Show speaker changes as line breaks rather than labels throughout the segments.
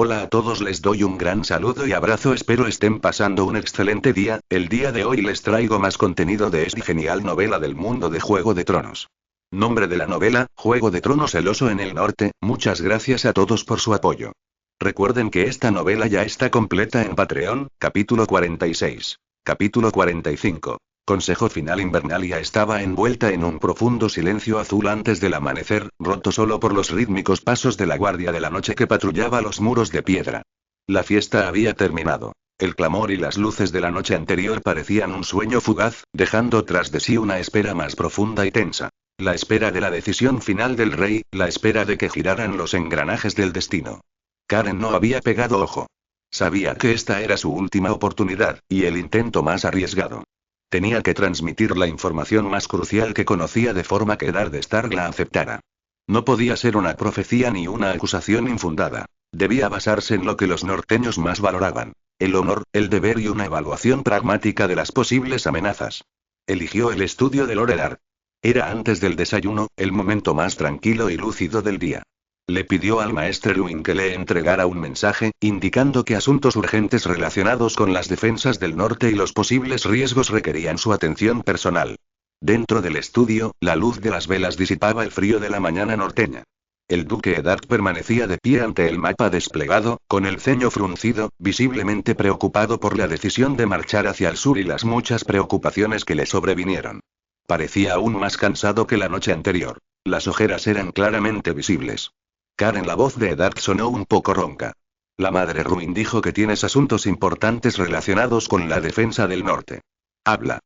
Hola a todos, les doy un gran saludo y abrazo, espero estén pasando un excelente día. El día de hoy les traigo más contenido de esta genial novela del mundo de Juego de Tronos. Nombre de la novela, Juego de Tronos, el oso en el norte. Muchas gracias a todos por su apoyo. Recuerden que esta novela ya está completa en Patreon, capítulo 46. Capítulo 45. Consejo final. Invernalia estaba envuelta en un profundo silencio azul antes del amanecer, roto solo por los rítmicos pasos de la guardia de la noche que patrullaba los muros de piedra. La fiesta había terminado. El clamor y las luces de la noche anterior parecían un sueño fugaz, dejando tras de sí una espera más profunda y tensa. La espera de la decisión final del rey, la espera de que giraran los engranajes del destino. Karen no había pegado ojo. Sabía que esta era su última oportunidad, y el intento más arriesgado. Tenía que transmitir la información más crucial que conocía de forma que Eddard Stark la aceptara. No podía ser una profecía ni una acusación infundada. Debía basarse en lo que los norteños más valoraban: el honor, el deber y una evaluación pragmática de las posibles amenazas. Eligió el estudio de Lord Eddard. Era antes del desayuno, el momento más tranquilo y lúcido del día. Le pidió al maestre Luin que le entregara un mensaje, indicando que asuntos urgentes relacionados con las defensas del norte y los posibles riesgos requerían su atención personal. Dentro del estudio, la luz de las velas disipaba el frío de la mañana norteña. El duque Eddard permanecía de pie ante el mapa desplegado, con el ceño fruncido, visiblemente preocupado por la decisión de marchar hacia el sur y las muchas preocupaciones que le sobrevinieron. Parecía aún más cansado que la noche anterior. Las ojeras eran claramente visibles. Karen, la voz de Eddard sonó un poco ronca. La madre Ruin dijo que tienes asuntos importantes relacionados con la defensa del norte. Habla.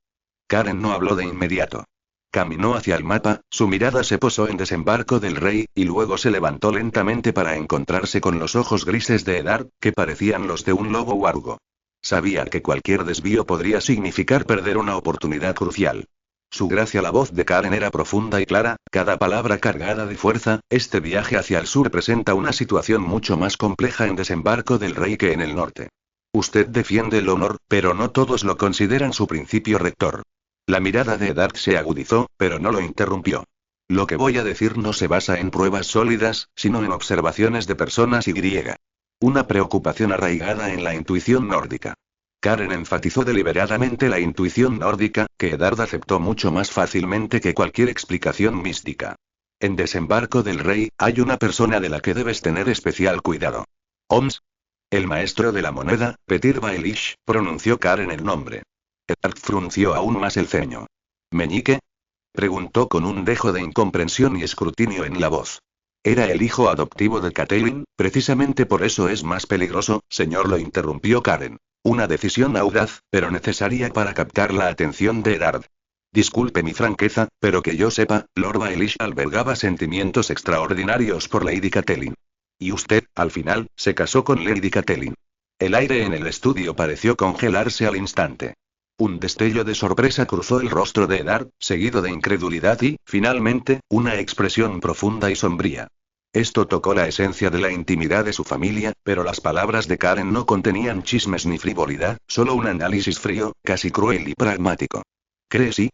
Karen no habló de inmediato. Caminó hacia el mapa, su mirada se posó en Desembarco del Rey, y luego se levantó lentamente para encontrarse con los ojos grises de Eddard, que parecían los de un lobo huargo. Sabía que cualquier desvío podría significar perder una oportunidad crucial. Su gracia. La voz de Karen era profunda y clara, cada palabra cargada de fuerza. Este viaje hacia el sur presenta una situación mucho más compleja en Desembarco del Rey que en el norte. Usted defiende el honor, pero no todos lo consideran su principio rector. La mirada de Eddard se agudizó, pero no lo interrumpió. Lo que voy a decir no se basa en pruebas sólidas, sino en observaciones de personas y griega. Una preocupación arraigada en la intuición nórdica. Karen enfatizó deliberadamente la intuición nórdica, que Eddard aceptó mucho más fácilmente que cualquier explicación mística. En Desembarco del Rey, hay una persona de la que debes tener especial cuidado. ¿Oms? El maestro de la moneda, Petyr Baelish, pronunció Karen el nombre. Eddard frunció aún más el ceño. ¿Meñique? Preguntó con un dejo de incomprensión y escrutinio en la voz. Era el hijo adoptivo de Catelyn, precisamente por eso es más peligroso, señor, lo interrumpió Karen. Una decisión audaz, pero necesaria para captar la atención de Eddard. Disculpe mi franqueza, pero que yo sepa, Lord Baelish albergaba sentimientos extraordinarios por Lady Catelyn. Y usted, al final, se casó con Lady Catelyn. El aire en el estudio pareció congelarse al instante. Un destello de sorpresa cruzó el rostro de Eddard, seguido de incredulidad y, finalmente, una expresión profunda y sombría. Esto tocó la esencia de la intimidad de su familia, pero las palabras de Karen no contenían chismes ni frivolidad, solo un análisis frío, casi cruel y pragmático. ¿Cree sí?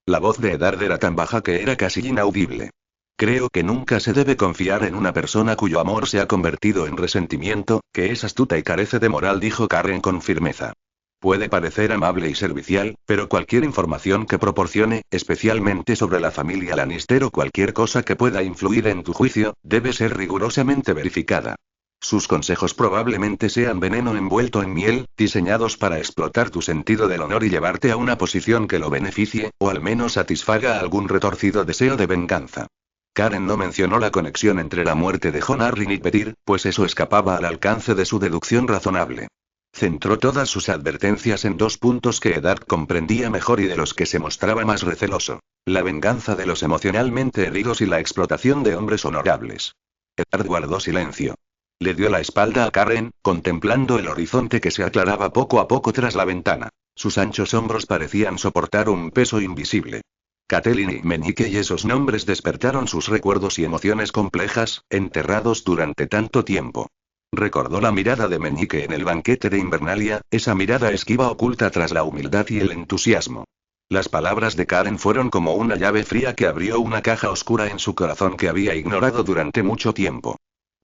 La voz de Eddard era tan baja que era casi inaudible. Creo que nunca se debe confiar en una persona cuyo amor se ha convertido en resentimiento, que es astuta y carece de moral, dijo Karen con firmeza. Puede parecer amable y servicial, pero cualquier información que proporcione, especialmente sobre la familia Lannister o cualquier cosa que pueda influir en tu juicio, debe ser rigurosamente verificada. Sus consejos probablemente sean veneno envuelto en miel, diseñados para explotar tu sentido del honor y llevarte a una posición que lo beneficie, o al menos satisfaga algún retorcido deseo de venganza. Karen no mencionó la conexión entre la muerte de Jon Arryn y Petyr, pues eso escapaba al alcance de su deducción razonable. Centró todas sus advertencias en dos puntos que Eddard comprendía mejor y de los que se mostraba más receloso: la venganza de los emocionalmente heridos y la explotación de hombres honorables. Eddard guardó silencio. Le dio la espalda a Karen, contemplando el horizonte que se aclaraba poco a poco tras la ventana. Sus anchos hombros parecían soportar un peso invisible. Catelyn y Meñique, y esos nombres despertaron sus recuerdos y emociones complejas, enterrados durante tanto tiempo. Recordó la mirada de Meñique en el banquete de Invernalia, esa mirada esquiva oculta tras la humildad y el entusiasmo. Las palabras de Karen fueron como una llave fría que abrió una caja oscura en su corazón que había ignorado durante mucho tiempo.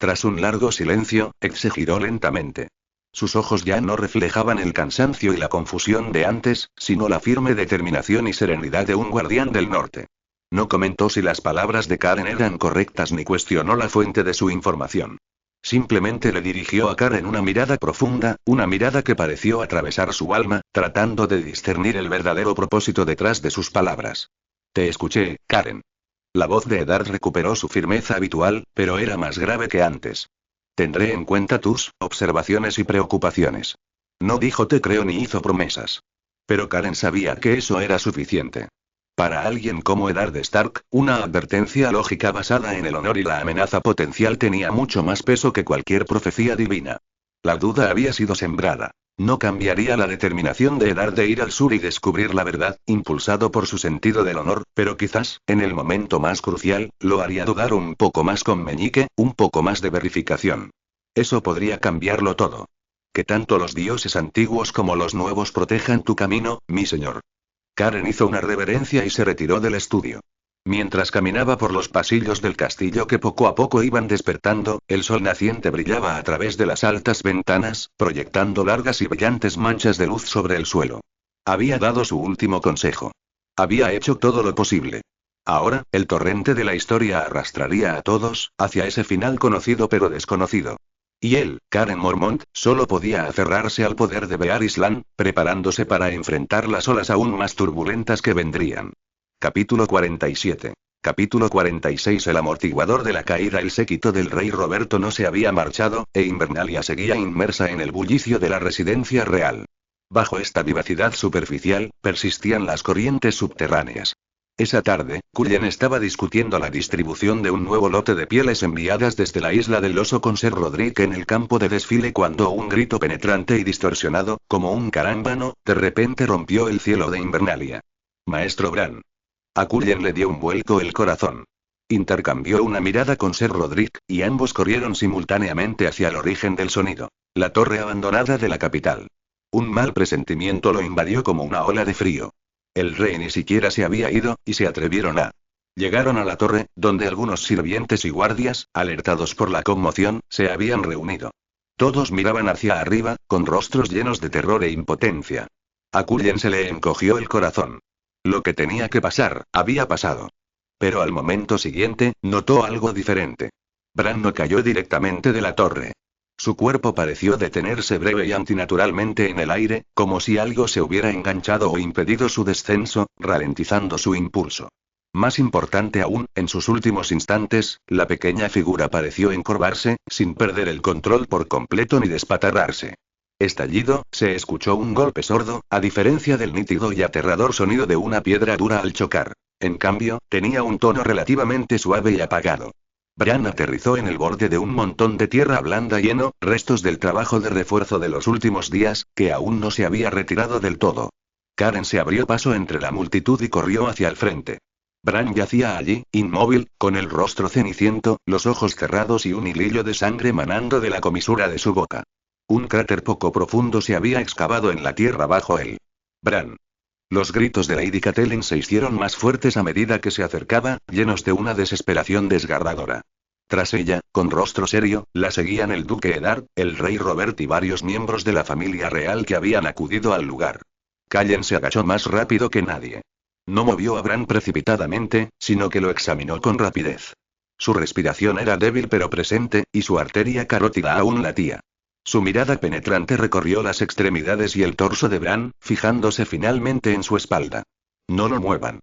Tras un largo silencio, Ed se giró lentamente. Sus ojos ya no reflejaban el cansancio y la confusión de antes, sino la firme determinación y serenidad de un guardián del norte. No comentó si las palabras de Karen eran correctas ni cuestionó la fuente de su información. Simplemente le dirigió a Karen una mirada profunda, una mirada que pareció atravesar su alma, tratando de discernir el verdadero propósito detrás de sus palabras. Te escuché, Karen. La voz de Eddard recuperó su firmeza habitual, pero era más grave que antes. Tendré en cuenta tus observaciones y preocupaciones. No dijo te creo ni hizo promesas. Pero Karen sabía que eso era suficiente. Para alguien como Eddard Stark, una advertencia lógica basada en el honor y la amenaza potencial tenía mucho más peso que cualquier profecía divina. La duda había sido sembrada. No cambiaría la determinación de Eddard de ir al sur y descubrir la verdad, impulsado por su sentido del honor, pero quizás, en el momento más crucial, lo haría dudar un poco más con Meñique, un poco más de verificación. Eso podría cambiarlo todo. Que tanto los dioses antiguos como los nuevos protejan tu camino, mi señor. Karen hizo una reverencia y se retiró del estudio. Mientras caminaba por los pasillos del castillo que poco a poco iban despertando, el sol naciente brillaba a través de las altas ventanas, proyectando largas y brillantes manchas de luz sobre el suelo. Había dado su último consejo. Había hecho todo lo posible. Ahora, el torrente de la historia arrastraría a todos, hacia ese final conocido pero desconocido. Y él, Karen Mormont, solo podía aferrarse al poder de Bear Island, preparándose para enfrentar las olas aún más turbulentas que vendrían. Capítulo 47. Capítulo 46. El amortiguador de la caída. El séquito del rey Roberto no se había marchado, e Invernalia seguía inmersa en el bullicio de la residencia real. Bajo esta vivacidad superficial, persistían las corrientes subterráneas. Esa tarde, Cullen estaba discutiendo la distribución de un nuevo lote de pieles enviadas desde la isla del oso con Ser Roderick en el campo de desfile cuando un grito penetrante y distorsionado, como un carámbano, de repente rompió el cielo de Invernalia. Maestro Bran. A Cullen le dio un vuelco el corazón. Intercambió una mirada con Ser Roderick, y ambos corrieron simultáneamente hacia el origen del sonido. La torre abandonada de la capital. Un mal presentimiento lo invadió como una ola de frío. El rey ni siquiera se había ido, y se atrevieron a... Llegaron a la torre, donde algunos sirvientes y guardias, alertados por la conmoción, se habían reunido. Todos miraban hacia arriba, con rostros llenos de terror e impotencia. A Cullen se le encogió el corazón. Lo que tenía que pasar, había pasado. Pero al momento siguiente, notó algo diferente. Bran no cayó directamente de la torre. Su cuerpo pareció detenerse breve y antinaturalmente en el aire, como si algo se hubiera enganchado o impedido su descenso, ralentizando su impulso. Más importante aún, en sus últimos instantes, la pequeña figura pareció encorvarse, sin perder el control por completo ni despatarrarse. Estallido, se escuchó un golpe sordo, a diferencia del nítido y aterrador sonido de una piedra dura al chocar. En cambio, tenía un tono relativamente suave y apagado. Bran aterrizó en el borde de un montón de tierra blanda lleno, restos del trabajo de refuerzo de los últimos días, que aún no se había retirado del todo. Karen se abrió paso entre la multitud y corrió hacia el frente. Bran yacía allí, inmóvil, con el rostro ceniciento, los ojos cerrados y un hilillo de sangre manando de la comisura de su boca. Un cráter poco profundo se había excavado en la tierra bajo él. Bran. Los gritos de Lady Catelyn se hicieron más fuertes a medida que se acercaba, llenos de una desesperación desgarradora. Tras ella, con rostro serio, la seguían el duque Eddard, el rey Robert y varios miembros de la familia real que habían acudido al lugar. Cullen se agachó más rápido que nadie. No movió a Bran precipitadamente, sino que lo examinó con rapidez. Su respiración era débil pero presente, y su arteria carótida aún latía. Su mirada penetrante recorrió las extremidades y el torso de Bran, fijándose finalmente en su espalda. No lo muevan.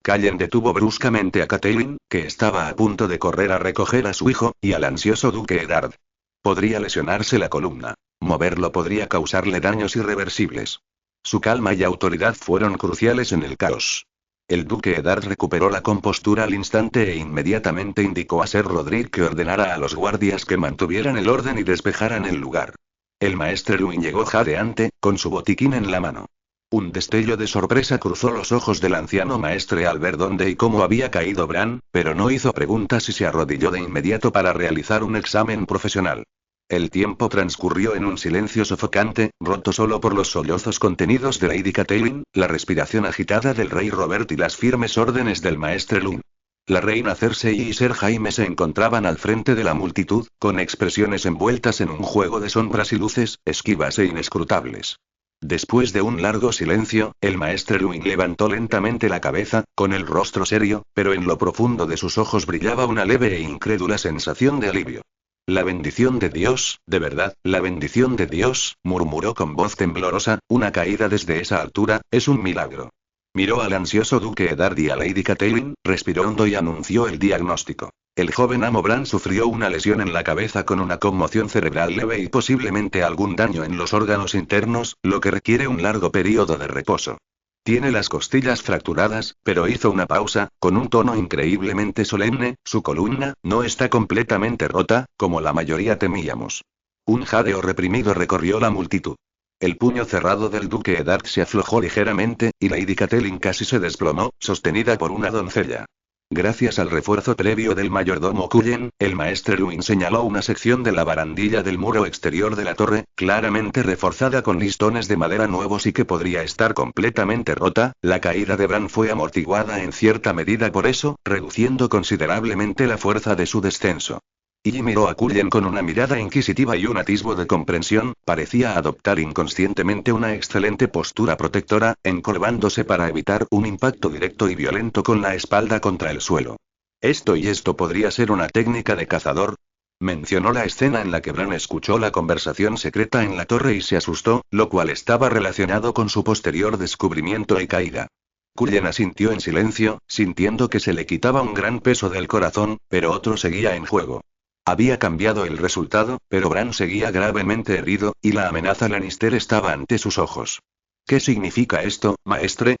Cullen detuvo bruscamente a Catelyn, que estaba a punto de correr a recoger a su hijo, y al ansioso duque Eddard. Podría lesionarse la columna. Moverlo podría causarle daños irreversibles. Su calma y autoridad fueron cruciales en el caos. El duque Eddard recuperó la compostura al instante e inmediatamente indicó a Ser Roderick que ordenara a los guardias que mantuvieran el orden y despejaran el lugar. El maestre Luin llegó jadeante, con su botiquín en la mano. Un destello de sorpresa cruzó los ojos del anciano maestre al ver dónde y cómo había caído Bran, pero no hizo preguntas y se arrodilló de inmediato para realizar un examen profesional. El tiempo transcurrió en un silencio sofocante, roto solo por los sollozos contenidos de Lady Catelyn, la respiración agitada del rey Robert y las firmes órdenes del maestre Luin. La reina Cersei y Ser Jaime se encontraban al frente de la multitud, con expresiones envueltas en un juego de sombras y luces, esquivas e inescrutables. Después de un largo silencio, el maestre Luin levantó lentamente la cabeza, con el rostro serio, pero en lo profundo de sus ojos brillaba una leve e incrédula sensación de alivio. La bendición de Dios, de verdad, la bendición de Dios, murmuró con voz temblorosa, una caída desde esa altura, es un milagro. Miró al ansioso duque Eddard y a Lady Catelyn, respiró hondo y anunció el diagnóstico. El joven amo Bran sufrió una lesión en la cabeza con una conmoción cerebral leve y posiblemente algún daño en los órganos internos, lo que requiere un largo periodo de reposo. Tiene las costillas fracturadas, pero hizo una pausa, con un tono increíblemente solemne, su columna no está completamente rota, como la mayoría temíamos. Un jadeo reprimido recorrió la multitud. El puño cerrado del duque Eddard se aflojó ligeramente, y Lady Catelyn casi se desplomó, sostenida por una doncella. Gracias al refuerzo previo del mayordomo Cullen, el maestre Luin señaló una sección de la barandilla del muro exterior de la torre, claramente reforzada con listones de madera nuevos y que podría estar completamente rota. La caída de Bran fue amortiguada en cierta medida por eso, reduciendo considerablemente la fuerza de su descenso. Y miró a Cullen con una mirada inquisitiva y un atisbo de comprensión, parecía adoptar inconscientemente una excelente postura protectora, encorvándose para evitar un impacto directo y violento con la espalda contra el suelo. Esto podría ser una técnica de cazador. Mencionó la escena en la que Bran escuchó la conversación secreta en la torre y se asustó, lo cual estaba relacionado con su posterior descubrimiento y caída. Cullen asintió en silencio, sintiendo que se le quitaba un gran peso del corazón, pero otro seguía en juego. Había cambiado el resultado, pero Bran seguía gravemente herido, y la amenaza Lannister estaba ante sus ojos. ¿Qué significa esto, maestre?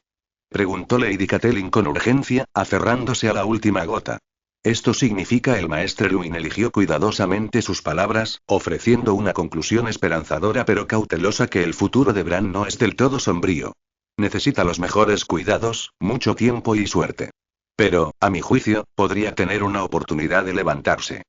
Preguntó Lady Catelyn con urgencia, aferrándose a la última gota. Esto significa el maestre Luin eligió cuidadosamente sus palabras, ofreciendo una conclusión esperanzadora pero cautelosa que el futuro de Bran no es del todo sombrío. Necesita los mejores cuidados, mucho tiempo y suerte. Pero, a mi juicio, podría tener una oportunidad de levantarse.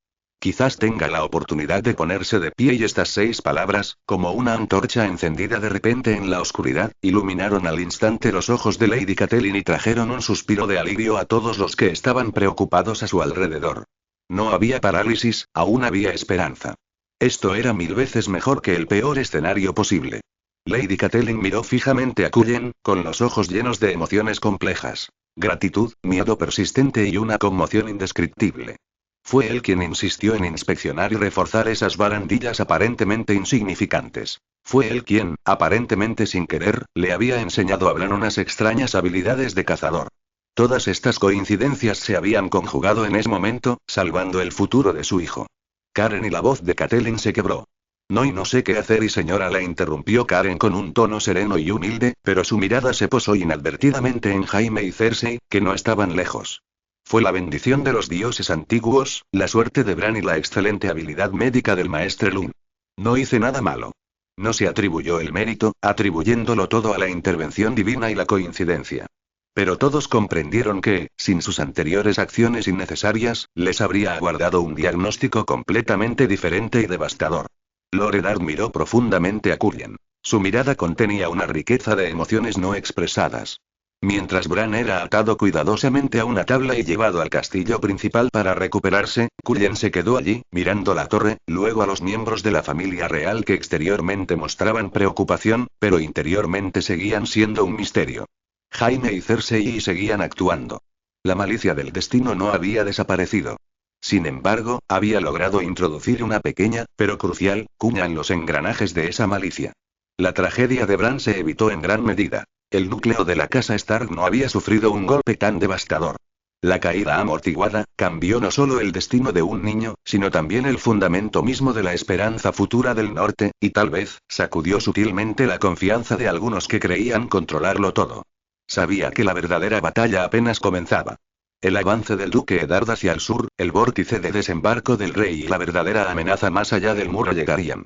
Quizás tenga la oportunidad de ponerse de pie y estas 6 palabras, como una antorcha encendida de repente en la oscuridad, iluminaron al instante los ojos de Lady Catelyn y trajeron un suspiro de alivio a todos los que estaban preocupados a su alrededor. No había parálisis, aún había esperanza. Esto era 1000 veces mejor que el peor escenario posible. Lady Catelyn miró fijamente a Cullen, con los ojos llenos de emociones complejas. Gratitud, miedo persistente y una conmoción indescriptible. Fue él quien insistió en inspeccionar y reforzar esas barandillas aparentemente insignificantes. Fue él quien, aparentemente sin querer, le había enseñado a Bran unas extrañas habilidades de cazador. Todas estas coincidencias se habían conjugado en ese momento, salvando el futuro de su hijo. Karen y la voz de Catelyn se quebró. No sé qué hacer y señora, la interrumpió Karen con un tono sereno y humilde, pero su mirada se posó inadvertidamente en Jaime y Cersei, que no estaban lejos. Fue la bendición de los dioses antiguos, la suerte de Bran y la excelente habilidad médica del maestre Luin. No hice nada malo. No se atribuyó el mérito, atribuyéndolo todo a la intervención divina y la coincidencia. Pero todos comprendieron que, sin sus anteriores acciones innecesarias, les habría aguardado un diagnóstico completamente diferente y devastador. Lord Eddard miró profundamente a Cullen. Su mirada contenía una riqueza de emociones no expresadas. Mientras Bran era atado cuidadosamente a una tabla y llevado al castillo principal para recuperarse, Cullen se quedó allí, mirando la torre, luego a los miembros de la familia real que exteriormente mostraban preocupación, pero interiormente seguían siendo un misterio. Jaime y Cersei seguían actuando. La malicia del destino no había desaparecido. Sin embargo, había logrado introducir una pequeña, pero crucial, cuña en los engranajes de esa malicia. La tragedia de Bran se evitó en gran medida. El núcleo de la casa Stark no había sufrido un golpe tan devastador. La caída amortiguada cambió no solo el destino de un niño, sino también el fundamento mismo de la esperanza futura del norte, y tal vez, sacudió sutilmente la confianza de algunos que creían controlarlo todo. Sabía que la verdadera batalla apenas comenzaba. El avance del duque Eddard hacia el sur, el vórtice de desembarco del rey y la verdadera amenaza más allá del muro llegarían.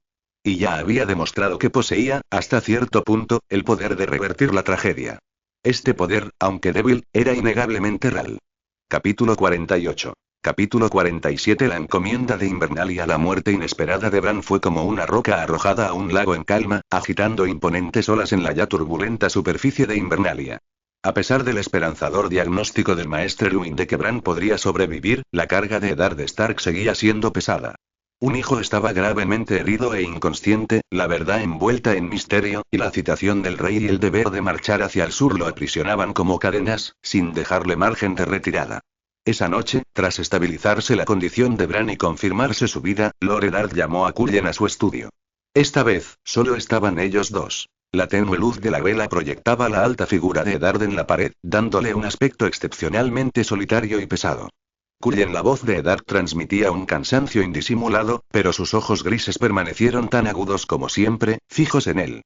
Y ya había demostrado que poseía, hasta cierto punto, el poder de revertir la tragedia. Este poder, aunque débil, era innegablemente real. Capítulo 48. Capítulo 47. La encomienda de Invernalia. La muerte inesperada de Bran fue como una roca arrojada a un lago en calma, agitando imponentes olas en la ya turbulenta superficie de Invernalia. A pesar del esperanzador diagnóstico del maestre Luin de que Bran podría sobrevivir, la carga de Eddard Stark seguía siendo pesada. Un hijo estaba gravemente herido e inconsciente, la verdad envuelta en misterio, y la citación del rey y el deber de marchar hacia el sur lo aprisionaban como cadenas, sin dejarle margen de retirada. Esa noche, tras estabilizarse la condición de Bran y confirmarse su vida, Lord Eddard llamó a Cullen a su estudio. Esta vez, solo estaban ellos dos. La tenue luz de la vela proyectaba la alta figura de Eddard en la pared, dándole un aspecto excepcionalmente solitario y pesado. Cullen, la voz de Eddard transmitía un cansancio indisimulado, pero sus ojos grises permanecieron tan agudos como siempre, fijos en él.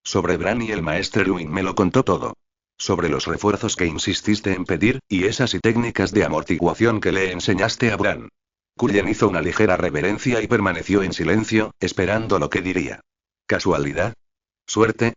Sobre Bran y el maestre Luin me lo contó todo. Sobre los refuerzos que insististe en pedir, y esas técnicas de amortiguación que le enseñaste a Bran. Cullen hizo una ligera reverencia y permaneció en silencio, esperando lo que diría. ¿Casualidad? ¿Suerte?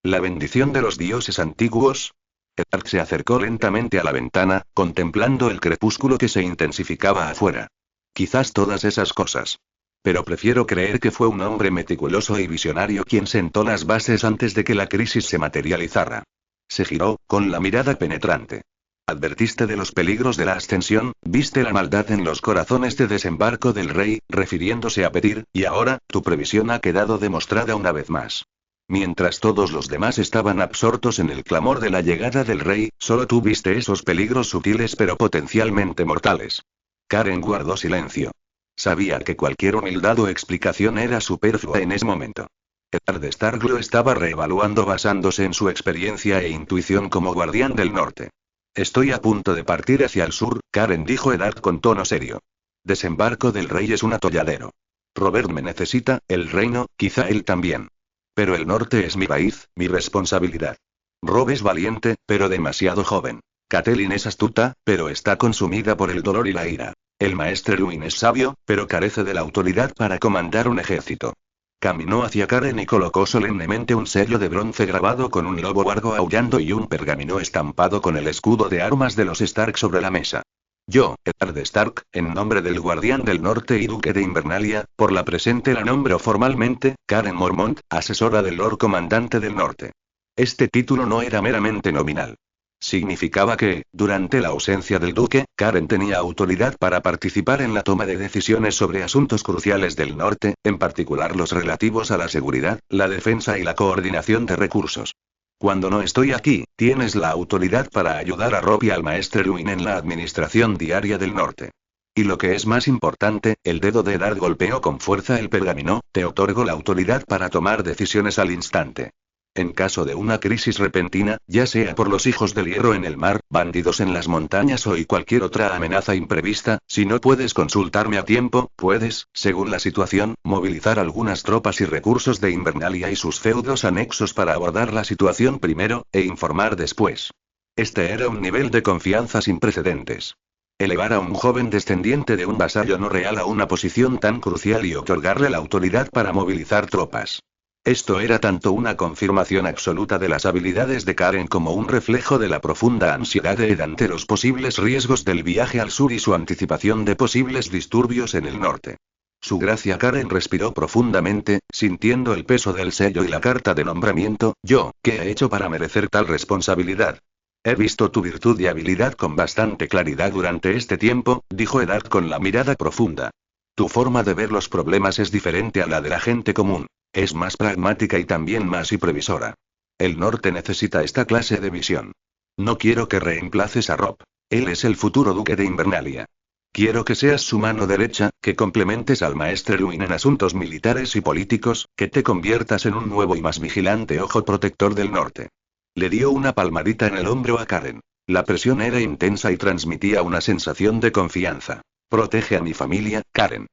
¿La bendición de los dioses antiguos? Eddard se acercó lentamente a la ventana, contemplando el crepúsculo que se intensificaba afuera. Quizás todas esas cosas. Pero prefiero creer que fue un hombre meticuloso y visionario quien sentó las bases antes de que la crisis se materializara. Se giró, con la mirada penetrante. Advertiste de los peligros de la ascensión, viste la maldad en los corazones de desembarco del rey, refiriéndose a Petyr, y ahora, tu previsión ha quedado demostrada una vez más. Mientras todos los demás estaban absortos en el clamor de la llegada del rey, solo tú viste esos peligros sutiles pero potencialmente mortales. Karen guardó silencio. Sabía que cualquier humildad o explicación era superflua en ese momento. Eddard Stark lo estaba reevaluando basándose en su experiencia e intuición como guardián del norte. Estoy a punto de partir hacia el sur, Karen, dijo Eddard con tono serio. Desembarco del rey es un atolladero. Robert me necesita, el reino, quizá él también. Pero el norte es mi país, mi responsabilidad. Robb es valiente, pero demasiado joven. Catelyn es astuta, pero está consumida por el dolor y la ira. El maestre Luin es sabio, pero carece de la autoridad para comandar un ejército. Caminó hacia Karen y colocó solemnemente un sello de bronce grabado con un lobo huargo aullando y un pergamino estampado con el escudo de armas de los Stark sobre la mesa. Yo, Eddard Stark, en nombre del Guardián del Norte y Duque de Invernalia, por la presente la nombro formalmente, Karen Mormont, asesora del Lord Comandante del Norte. Este título no era meramente nominal. Significaba que, durante la ausencia del duque, Karen tenía autoridad para participar en la toma de decisiones sobre asuntos cruciales del norte, en particular los relativos a la seguridad, la defensa y la coordinación de recursos. Cuando no estoy aquí, tienes la autoridad para ayudar a Robb y al maestre Luin en la administración diaria del norte. Y lo que es más importante, el dedo de Eddard golpeó con fuerza el pergamino, te otorgo la autoridad para tomar decisiones al instante. En caso de una crisis repentina, ya sea por los hijos del hierro en el mar, bandidos en las montañas o y cualquier otra amenaza imprevista, si no puedes consultarme a tiempo, puedes, según la situación, movilizar algunas tropas y recursos de Invernalia y sus feudos anexos para abordar la situación primero, e informar después. Este era un nivel de confianza sin precedentes. Elevar a un joven descendiente de un vasallo no real a una posición tan crucial y otorgarle la autoridad para movilizar tropas. Esto era tanto una confirmación absoluta de las habilidades de Karen como un reflejo de la profunda ansiedad de Eddard ante los posibles riesgos del viaje al sur y su anticipación de posibles disturbios en el norte. Su gracia Karen respiró profundamente, sintiendo el peso del sello y la carta de nombramiento. Yo, ¿qué he hecho para merecer tal responsabilidad? He visto tu virtud y habilidad con bastante claridad durante este tiempo, dijo Eddard con la mirada profunda. Tu forma de ver los problemas es diferente a la de la gente común. Es más pragmática y también más y previsora. El norte necesita esta clase de visión. No quiero que reemplaces a Robb. Él es el futuro duque de Invernalia. Quiero que seas su mano derecha, que complementes al maestre Luin en asuntos militares y políticos, que te conviertas en un nuevo y más vigilante ojo protector del norte. Le dio una palmadita en el hombro a Karen. La presión era intensa y transmitía una sensación de confianza. Protege a mi familia, Karen.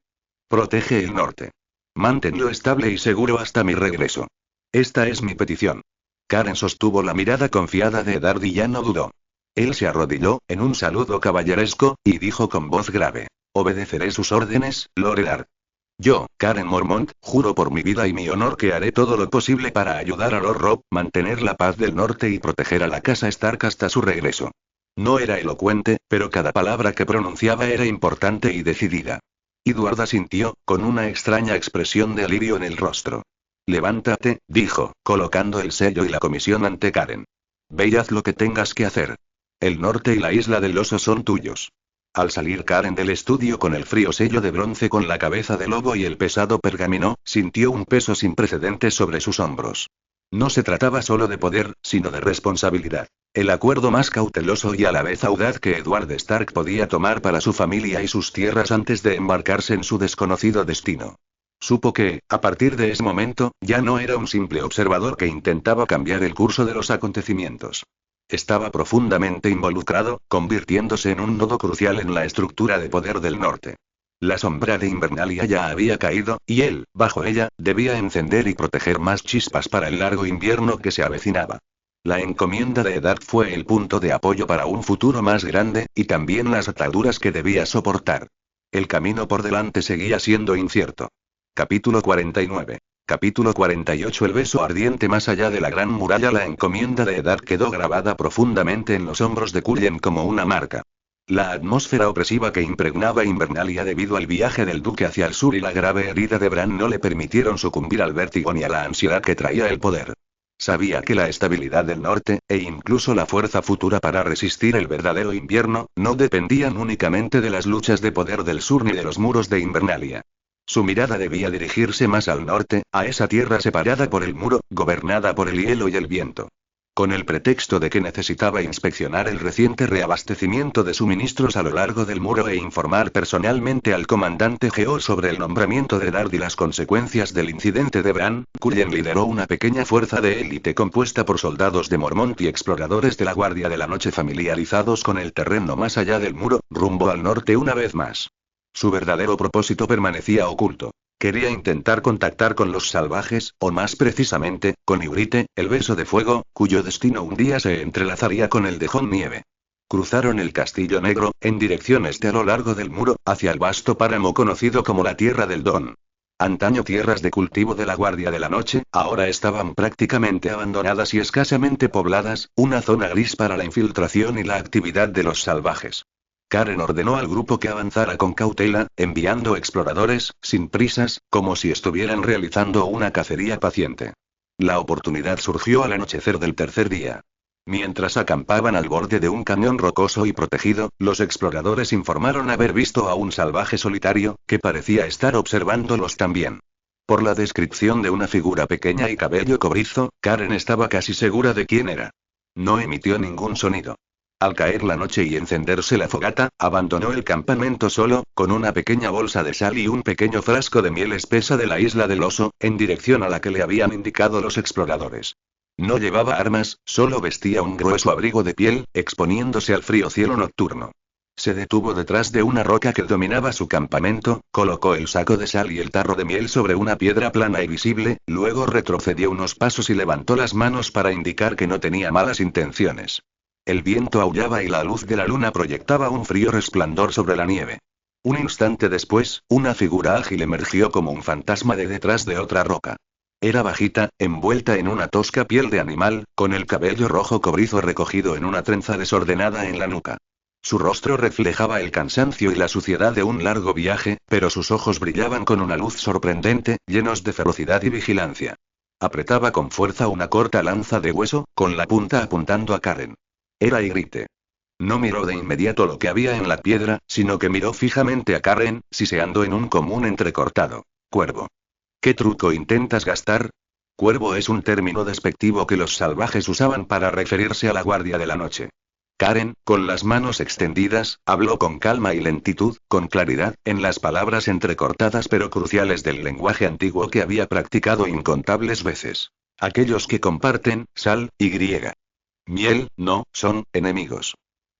Protege el norte. Manténlo estable y seguro hasta mi regreso. Esta es mi petición. Karen sostuvo la mirada confiada de Eddard y ya no dudó. Él se arrodilló, en un saludo caballeresco, y dijo con voz grave. Obedeceré sus órdenes, Lord Eddard. Yo, Karen Mormont, juro por mi vida y mi honor que haré todo lo posible para ayudar a Lord Robb, mantener la paz del norte y proteger a la casa Stark hasta su regreso. No era elocuente, pero cada palabra que pronunciaba era importante y decidida. Edward asintió, con una extraña expresión de alivio en el rostro. Levántate, dijo, colocando el sello y la comisión ante Karen. Ve y haz lo que tengas que hacer. El norte y la isla del oso son tuyos. Al salir Karen del estudio con el frío sello de bronce con la cabeza de lobo y el pesado pergamino, sintió un peso sin precedentes sobre sus hombros. No se trataba solo de poder, sino de responsabilidad. El acuerdo más cauteloso y a la vez audaz que Edward Stark podía tomar para su familia y sus tierras antes de embarcarse en su desconocido destino. Supo que, a partir de ese momento, ya no era un simple observador que intentaba cambiar el curso de los acontecimientos. Estaba profundamente involucrado, convirtiéndose en un nodo crucial en la estructura de poder del norte. La sombra de Invernalia ya había caído, y él, bajo ella, debía encender y proteger más chispas para el largo invierno que se avecinaba. La encomienda de Eddard fue el punto de apoyo para un futuro más grande, y también las ataduras que debía soportar. El camino por delante seguía siendo incierto. Capítulo 49. Capítulo 48. El beso ardiente más allá de la gran muralla. La encomienda de Eddard quedó grabada profundamente en los hombros de Cullen como una marca. La atmósfera opresiva que impregnaba Invernalia debido al viaje del duque hacia el sur y la grave herida de Bran no le permitieron sucumbir al vértigo ni a la ansiedad que traía el poder. Sabía que la estabilidad del norte, e incluso la fuerza futura para resistir el verdadero invierno, no dependían únicamente de las luchas de poder del sur ni de los muros de Invernalia. Su mirada debía dirigirse más al norte, a esa tierra separada por el muro, gobernada por el hielo y el viento. Con el pretexto de que necesitaba inspeccionar el reciente reabastecimiento de suministros a lo largo del muro e informar personalmente al comandante Geo sobre el nombramiento de Eddard y las consecuencias del incidente de Bran, Cullen lideró una pequeña fuerza de élite compuesta por soldados de Mormont y exploradores de la Guardia de la Noche familiarizados con el terreno más allá del muro, rumbo al norte una vez más. Su verdadero propósito permanecía oculto. Quería intentar contactar con los salvajes, o más precisamente, con Ygritte, el beso de fuego, cuyo destino un día se entrelazaría con el de Jon Nieve. Cruzaron el Castillo Negro, en dirección este a lo largo del muro, hacia el vasto páramo conocido como la Tierra del Don. Antaño tierras de cultivo de la Guardia de la Noche, ahora estaban prácticamente abandonadas y escasamente pobladas, una zona gris para la infiltración y la actividad de los salvajes. Karen ordenó al grupo que avanzara con cautela, enviando exploradores, sin prisas, como si estuvieran realizando una cacería paciente. La oportunidad surgió al anochecer del tercer día. Mientras acampaban al borde de un cañón rocoso y protegido, los exploradores informaron haber visto a un salvaje solitario, que parecía estar observándolos también. Por la descripción de una figura pequeña y cabello cobrizo, Karen estaba casi segura de quién era. No emitió ningún sonido. Al caer la noche y encenderse la fogata, abandonó el campamento solo, con una pequeña bolsa de sal y un pequeño frasco de miel espesa de la isla del oso, en dirección a la que le habían indicado los exploradores. No llevaba armas, solo vestía un grueso abrigo de piel, exponiéndose al frío cielo nocturno. Se detuvo detrás de una roca que dominaba su campamento, colocó el saco de sal y el tarro de miel sobre una piedra plana y visible, luego retrocedió unos pasos y levantó las manos para indicar que no tenía malas intenciones. El viento aullaba y la luz de la luna proyectaba un frío resplandor sobre la nieve. Un instante después, una figura ágil emergió como un fantasma de detrás de otra roca. Era bajita, envuelta en una tosca piel de animal, con el cabello rojo cobrizo recogido en una trenza desordenada en la nuca. Su rostro reflejaba el cansancio y la suciedad de un largo viaje, pero sus ojos brillaban con una luz sorprendente, llenos de ferocidad y vigilancia. Apretaba con fuerza una corta lanza de hueso, con la punta apuntando a Karen. Era Ygritte. No miró de inmediato lo que había en la piedra, sino que miró fijamente a Karen, siseando en un común entrecortado. Cuervo. ¿Qué truco intentas gastar? Cuervo es un término despectivo que los salvajes usaban para referirse a la Guardia de la Noche. Karen, con las manos extendidas, habló con calma y lentitud, con claridad, en las palabras entrecortadas pero cruciales del lenguaje antiguo que había practicado incontables veces. Aquellos que comparten, sal, y miel, no, son enemigos.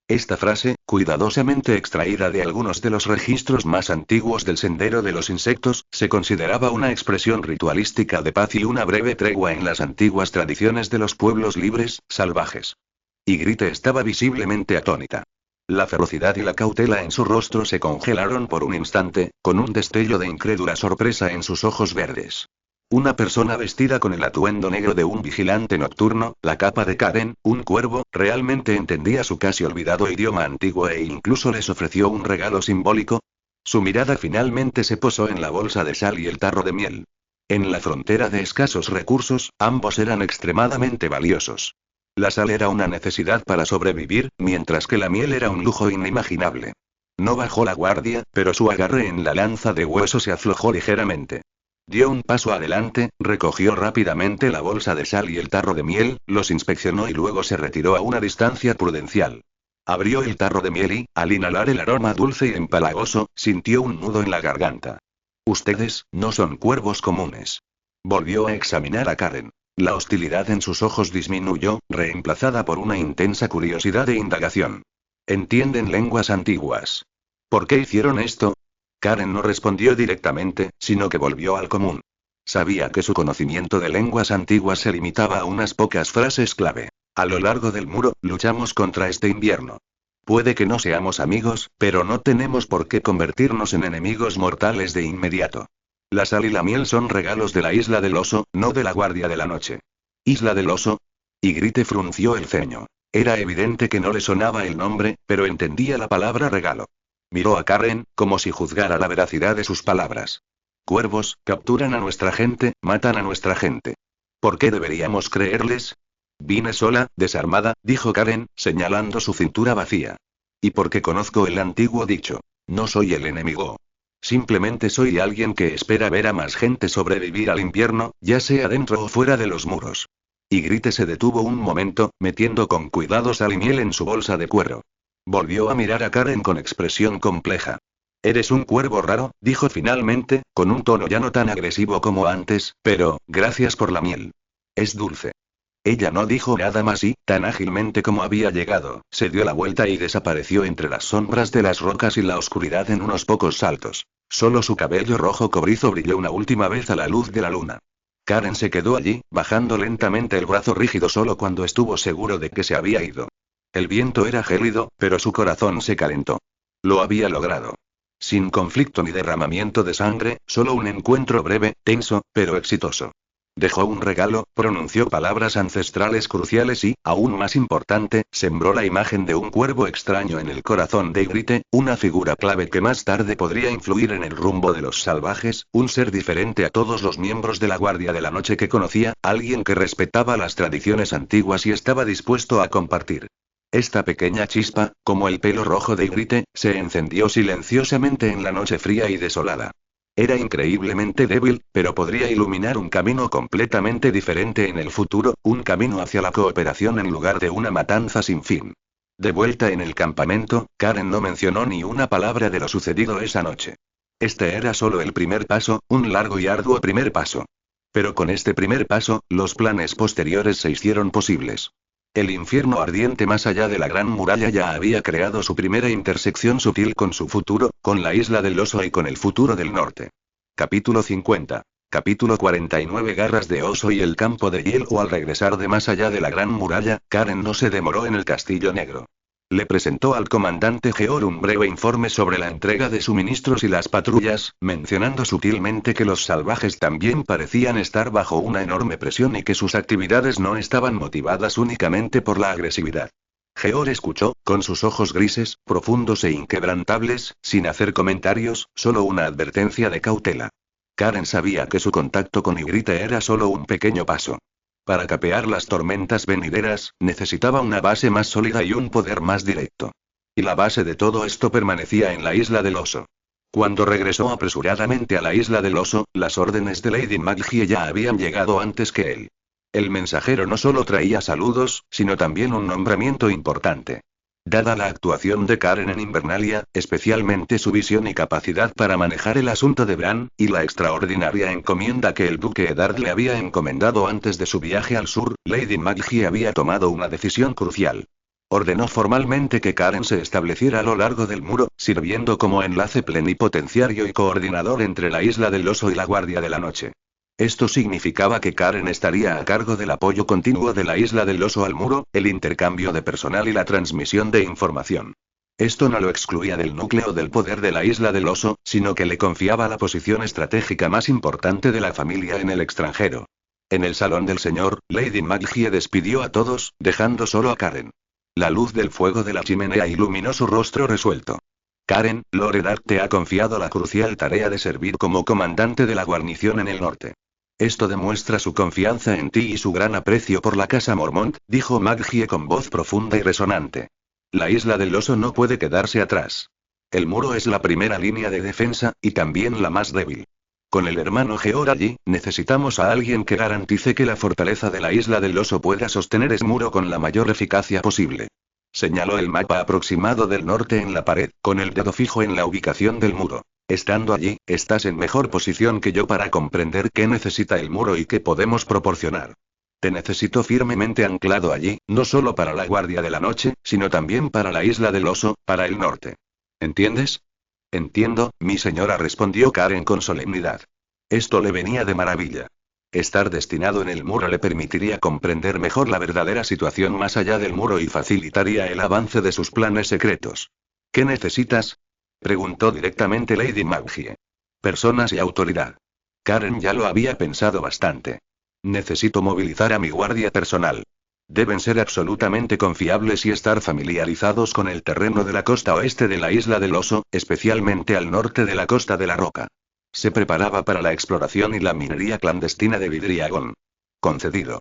Esta frase, cuidadosamente extraída de algunos de los registros más antiguos del Sendero de los Insectos, se consideraba una expresión ritualística de paz y una breve tregua en las antiguas tradiciones de los pueblos libres, salvajes. Ygritte estaba visiblemente atónita. La ferocidad y la cautela en su rostro se congelaron por un instante, con un destello de incrédula sorpresa en sus ojos verdes. Una persona vestida con el atuendo negro de un vigilante nocturno, la capa de Karen, un cuervo, realmente entendía su casi olvidado idioma antiguo e incluso les ofreció un regalo simbólico. Su mirada finalmente se posó en la bolsa de sal y el tarro de miel. En la frontera de escasos recursos, ambos eran extremadamente valiosos. La sal era una necesidad para sobrevivir, mientras que la miel era un lujo inimaginable. No bajó la guardia, pero su agarre en la lanza de hueso se aflojó ligeramente. Dio un paso adelante, recogió rápidamente la bolsa de sal y el tarro de miel, los inspeccionó y luego se retiró a una distancia prudencial. Abrió el tarro de miel y, al inhalar el aroma dulce y empalagoso, sintió un nudo en la garganta. Ustedes, no son cuervos comunes. Volvió a examinar a Karen. La hostilidad en sus ojos disminuyó, reemplazada por una intensa curiosidad e indagación. ¿Entienden lenguas antiguas? ¿Por qué hicieron esto? Karen no respondió directamente, sino que volvió al común. Sabía que su conocimiento de lenguas antiguas se limitaba a unas pocas frases clave. A lo largo del muro, luchamos contra este invierno. Puede que no seamos amigos, pero no tenemos por qué convertirnos en enemigos mortales de inmediato. La sal y la miel son regalos de la isla del oso, no de la guardia de la noche. ¿Isla del oso? Ygritte frunció el ceño. Era evidente que no le sonaba el nombre, pero entendía la palabra regalo. Miró a Karen, como si juzgara la veracidad de sus palabras. Cuervos, capturan a nuestra gente, matan a nuestra gente. ¿Por qué deberíamos creerles? Vine sola, desarmada, dijo Karen, señalando su cintura vacía. Y porque conozco el antiguo dicho. No soy el enemigo. Simplemente soy alguien que espera ver a más gente sobrevivir al invierno, ya sea dentro o fuera de los muros. Ygritte se detuvo un momento, metiendo con cuidado sal y miel en su bolsa de cuero. Volvió a mirar a Karen con expresión compleja. Eres un cuervo raro, dijo finalmente, con un tono ya no tan agresivo como antes, pero, gracias por la miel. Es dulce. Ella no dijo nada más y, tan ágilmente como había llegado, se dio la vuelta y desapareció entre las sombras de las rocas y la oscuridad en unos pocos saltos. Solo su cabello rojo cobrizo brilló una última vez a la luz de la luna. Karen se quedó allí, bajando lentamente el brazo rígido solo cuando estuvo seguro de que se había ido. El viento era gélido, pero su corazón se calentó. Lo había logrado. Sin conflicto ni derramamiento de sangre, solo un encuentro breve, tenso, pero exitoso. Dejó un regalo, pronunció palabras ancestrales cruciales y, aún más importante, sembró la imagen de un cuervo extraño en el corazón de Ygritte, una figura clave que más tarde podría influir en el rumbo de los salvajes, un ser diferente a todos los miembros de la Guardia de la Noche que conocía, alguien que respetaba las tradiciones antiguas y estaba dispuesto a compartir. Esta pequeña chispa, como el pelo rojo de Ygritte, se encendió silenciosamente en la noche fría y desolada. Era increíblemente débil, pero podría iluminar un camino completamente diferente en el futuro, un camino hacia la cooperación en lugar de una matanza sin fin. De vuelta en el campamento, Karen no mencionó ni una palabra de lo sucedido esa noche. Este era solo el primer paso, un largo y arduo primer paso. Pero con este primer paso, los planes posteriores se hicieron posibles. El infierno ardiente más allá de la gran muralla ya había creado su primera intersección sutil con su futuro, con la isla del oso y con el futuro del norte. Capítulo 50. Capítulo 49. Garras de oso y el campo de hielo. Al regresar de más allá de la gran muralla, Karen no se demoró en el Castillo Negro. Le presentó al comandante Georg un breve informe sobre la entrega de suministros y las patrullas, mencionando sutilmente que los salvajes también parecían estar bajo una enorme presión y que sus actividades no estaban motivadas únicamente por la agresividad. Georg escuchó, con sus ojos grises, profundos e inquebrantables, sin hacer comentarios, solo una advertencia de cautela. Karen sabía que su contacto con Ygritte era solo un pequeño paso. Para capear las tormentas venideras, necesitaba una base más sólida y un poder más directo. Y la base de todo esto permanecía en la isla del oso. Cuando regresó apresuradamente a la isla del oso, las órdenes de Lady Maggie ya habían llegado antes que él. El mensajero no solo traía saludos, sino también un nombramiento importante. Dada la actuación de Karen en Invernalia, especialmente su visión y capacidad para manejar el asunto de Bran, y la extraordinaria encomienda que el duque Eddard le había encomendado antes de su viaje al sur, Lady Maggie había tomado una decisión crucial. Ordenó formalmente que Karen se estableciera a lo largo del muro, sirviendo como enlace plenipotenciario y coordinador entre la isla del oso y la Guardia de la Noche. Esto significaba que Karen estaría a cargo del apoyo continuo de la isla del oso al muro, el intercambio de personal y la transmisión de información. Esto no lo excluía del núcleo del poder de la isla del oso, sino que le confiaba la posición estratégica más importante de la familia en el extranjero. En el salón del señor, Lady Maggie despidió a todos, dejando solo a Karen. La luz del fuego de la chimenea iluminó su rostro resuelto. Karen, Lord Eddard te ha confiado la crucial tarea de servir como comandante de la guarnición en el norte. Esto demuestra su confianza en ti y su gran aprecio por la casa Mormont, dijo Maggie con voz profunda y resonante. La isla del oso no puede quedarse atrás. El muro es la primera línea de defensa, y también la más débil. Con el hermano Geor allí, necesitamos a alguien que garantice que la fortaleza de la isla del oso pueda sostener ese muro con la mayor eficacia posible. Señaló el mapa aproximado del norte en la pared, con el dedo fijo en la ubicación del muro. Estando allí, estás en mejor posición que yo para comprender qué necesita el muro y qué podemos proporcionar. Te necesito firmemente anclado allí, no solo para la guardia de la noche, sino también para la isla del oso, para el norte. ¿Entiendes? Entiendo, mi señora, respondió Karen con solemnidad. Esto le venía de maravilla. Estar destinado en el muro le permitiría comprender mejor la verdadera situación más allá del muro y facilitaría el avance de sus planes secretos. ¿Qué necesitas?, preguntó directamente Lady Maggie. Personas y autoridad. Karen ya lo había pensado bastante. Necesito movilizar a mi guardia personal. Deben ser absolutamente confiables y estar familiarizados con el terreno de la costa oeste de la isla del oso, especialmente al norte de la costa de la roca. Se preparaba para la exploración y la minería clandestina de Vidriagón. Concedido.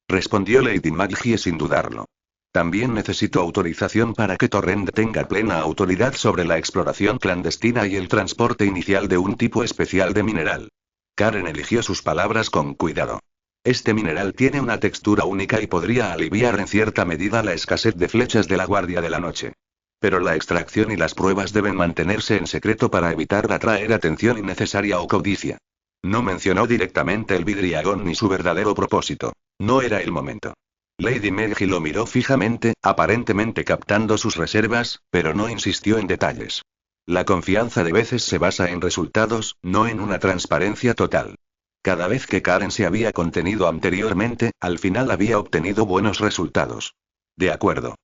Respondió Lady Maggie sin dudarlo. También necesito autorización para que Torrent tenga plena autoridad sobre la exploración clandestina y el transporte inicial de un tipo especial de mineral. Karen eligió sus palabras con cuidado. Este mineral tiene una textura única y podría aliviar en cierta medida la escasez de flechas de la Guardia de la Noche. Pero la extracción y las pruebas deben mantenerse en secreto para evitar atraer atención innecesaria o codicia. No mencionó directamente el Vidriagón ni su verdadero propósito. No era el momento. Lady Maggie lo miró fijamente, aparentemente captando sus reservas, pero no insistió en detalles. La confianza de veces se basa en resultados, no en una transparencia total. Cada vez que Karen se había contenido anteriormente, al final había obtenido buenos resultados. De acuerdo.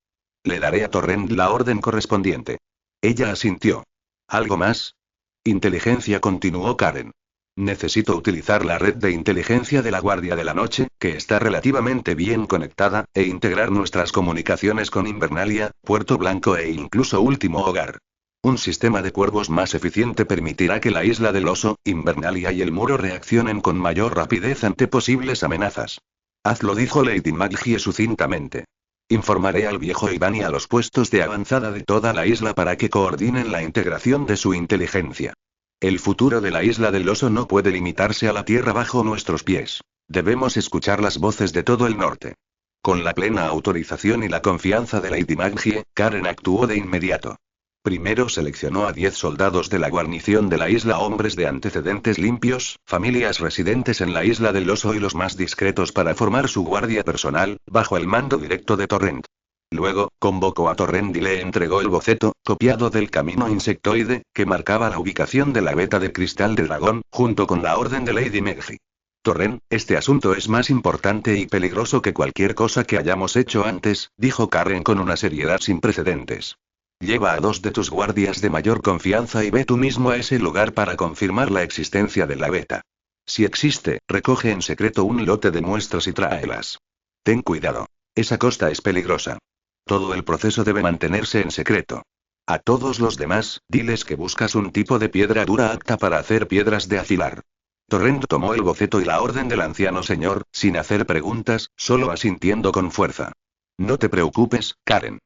Le daré a Torrent la orden correspondiente. Ella asintió. ¿Algo más? Inteligencia, continuó Karen. Necesito utilizar la red de inteligencia de la Guardia de la Noche, que está relativamente bien conectada, e integrar nuestras comunicaciones con Invernalia, Puerto Blanco e incluso Último Hogar. Un sistema de cuervos más eficiente permitirá que la isla del oso, Invernalia y el muro reaccionen con mayor rapidez ante posibles amenazas. Hazlo, dijo Lady Maggie sucintamente. Informaré al viejo Iván y a los puestos de avanzada de toda la isla para que coordinen la integración de su inteligencia. El futuro de la isla del oso no puede limitarse a la tierra bajo nuestros pies. Debemos escuchar las voces de todo el norte. Con la plena autorización y la confianza de Lady Maggie, Karen actuó de inmediato. Primero seleccionó a 10 soldados de la guarnición de la isla, hombres de antecedentes limpios, familias residentes en la isla del oso y los más discretos para formar su guardia personal, bajo el mando directo de Torrent. Luego, convocó a Torrent y le entregó el boceto, copiado del camino insectoide, que marcaba la ubicación de la veta de cristal de dragón, junto con la orden de Lady Maggie. Torrent, este asunto es más importante y peligroso que cualquier cosa que hayamos hecho antes, dijo Karen con una seriedad sin precedentes. Lleva a 2 de tus guardias de mayor confianza y ve tú mismo a ese lugar para confirmar la existencia de la veta. Si existe, recoge en secreto un lote de muestras y tráelas. Ten cuidado. Esa costa es peligrosa. Todo el proceso debe mantenerse en secreto. A todos los demás, diles que buscas un tipo de piedra dura apta para hacer piedras de afilar. Torrent tomó el boceto y la orden del anciano señor, sin hacer preguntas, solo asintiendo con fuerza. No te preocupes, Karen.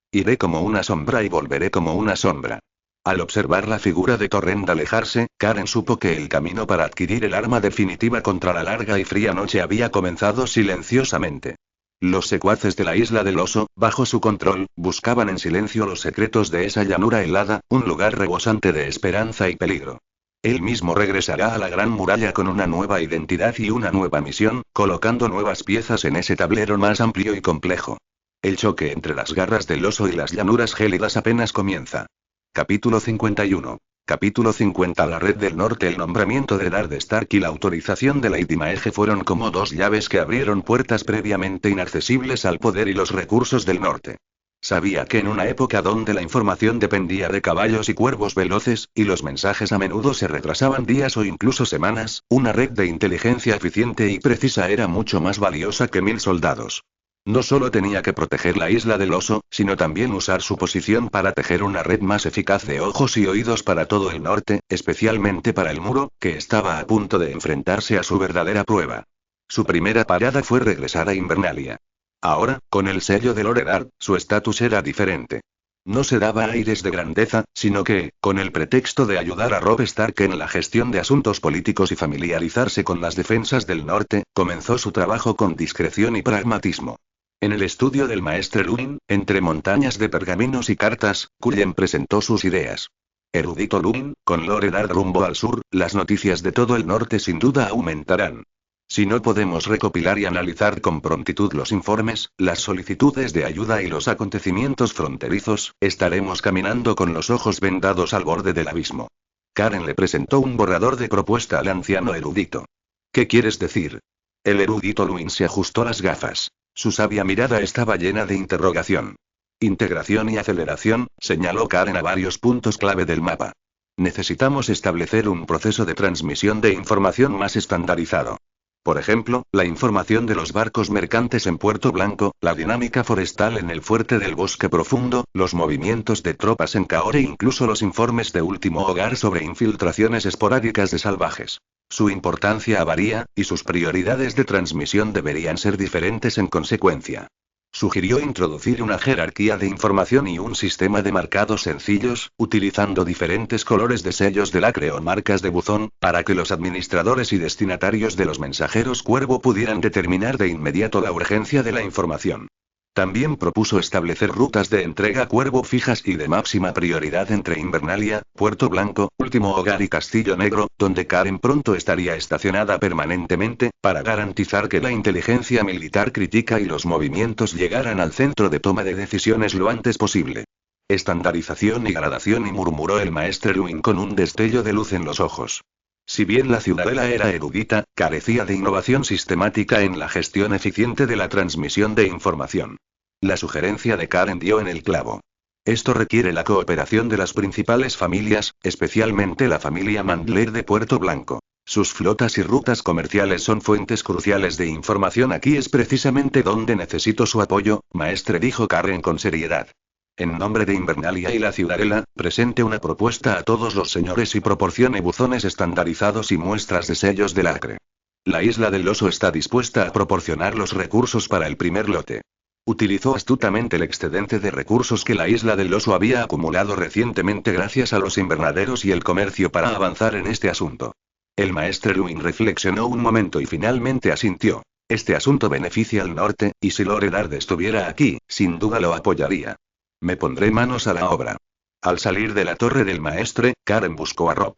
Iré como una sombra y volveré como una sombra. Al observar la figura de Torrent alejarse, Karen supo que el camino para adquirir el arma definitiva contra la larga y fría noche había comenzado silenciosamente. Los secuaces de la isla del oso, bajo su control, buscaban en silencio los secretos de esa llanura helada, un lugar rebosante de esperanza y peligro. Él mismo regresará a la Gran Muralla con una nueva identidad y una nueva misión, colocando nuevas piezas en ese tablero más amplio y complejo. El choque entre las garras del oso y las llanuras gélidas apenas comienza. Capítulo 51. Capítulo 50. La Red del Norte. El nombramiento de Eddard Stark y la autorización de Lady Maggie fueron como 2 llaves que abrieron puertas previamente inaccesibles al poder y los recursos del norte. Sabía que en una época donde la información dependía de caballos y cuervos veloces, y los mensajes a menudo se retrasaban días o incluso semanas, una red de inteligencia eficiente y precisa era mucho más valiosa que 1000 soldados. No solo tenía que proteger la isla del oso, sino también usar su posición para tejer una red más eficaz de ojos y oídos para todo el norte, especialmente para el muro, que estaba a punto de enfrentarse a su verdadera prueba. Su primera parada fue regresar a Invernalia. Ahora, con el sello de Loredar, su estatus era diferente. No se daba aires de grandeza, sino que, con el pretexto de ayudar a Robb Stark en la gestión de asuntos políticos y familiarizarse con las defensas del norte, comenzó su trabajo con discreción y pragmatismo. En el estudio del maestre Luin, entre montañas de pergaminos y cartas, Cullen presentó sus ideas. Erudito Luin, con Loredar rumbo al sur, las noticias de todo el norte sin duda aumentarán. Si no podemos recopilar y analizar con prontitud los informes, las solicitudes de ayuda y los acontecimientos fronterizos, estaremos caminando con los ojos vendados al borde del abismo. Karen le presentó un borrador de propuesta al anciano erudito. ¿Qué quieres decir? El erudito Luin se ajustó las gafas. Su sabia mirada estaba llena de interrogación. Integración y aceleración, señaló Karen a varios puntos clave del mapa. Necesitamos establecer un proceso de transmisión de información más estandarizado. Por ejemplo, la información de los barcos mercantes en Puerto Blanco, la dinámica forestal en el fuerte del Bosque Profundo, los movimientos de tropas en Kaore e incluso los informes de Último Hogar sobre infiltraciones esporádicas de salvajes. Su importancia varía, y sus prioridades de transmisión deberían ser diferentes en consecuencia. Sugirió introducir una jerarquía de información y un sistema de marcados sencillos, utilizando diferentes colores de sellos de lacre o marcas de buzón, para que los administradores y destinatarios de los mensajeros cuervo pudieran determinar de inmediato la urgencia de la información. También propuso establecer rutas de entrega cuervo fijas y de máxima prioridad entre Invernalia, Puerto Blanco, Último Hogar y Castillo Negro, donde Karen pronto estaría estacionada permanentemente, para garantizar que la inteligencia militar crítica y los movimientos llegaran al centro de toma de decisiones lo antes posible. Estandarización y gradación, y murmuró el maestre Luin con un destello de luz en los ojos. Si bien la ciudadela era erudita, carecía de innovación sistemática en la gestión eficiente de la transmisión de información. La sugerencia de Karen dio en el clavo. Esto requiere la cooperación de las principales familias, especialmente la familia Mandler de Puerto Blanco. Sus flotas y rutas comerciales son fuentes cruciales de información. Aquí es precisamente donde necesito su apoyo, maestre, dijo Karen con seriedad. En nombre de Invernalia y la ciudadela, presente una propuesta a todos los señores y proporcione buzones estandarizados y muestras de sellos de lacre. La isla del oso está dispuesta a proporcionar los recursos para el primer lote. Utilizó astutamente el excedente de recursos que la isla del oso había acumulado recientemente gracias a los invernaderos y el comercio para avanzar en este asunto. El maestre Luin reflexionó un momento y finalmente asintió. Este asunto beneficia al norte, y si Loredar estuviera aquí, sin duda lo apoyaría. Me pondré manos a la obra. Al salir de la torre del maestre, Karen buscó a Robb.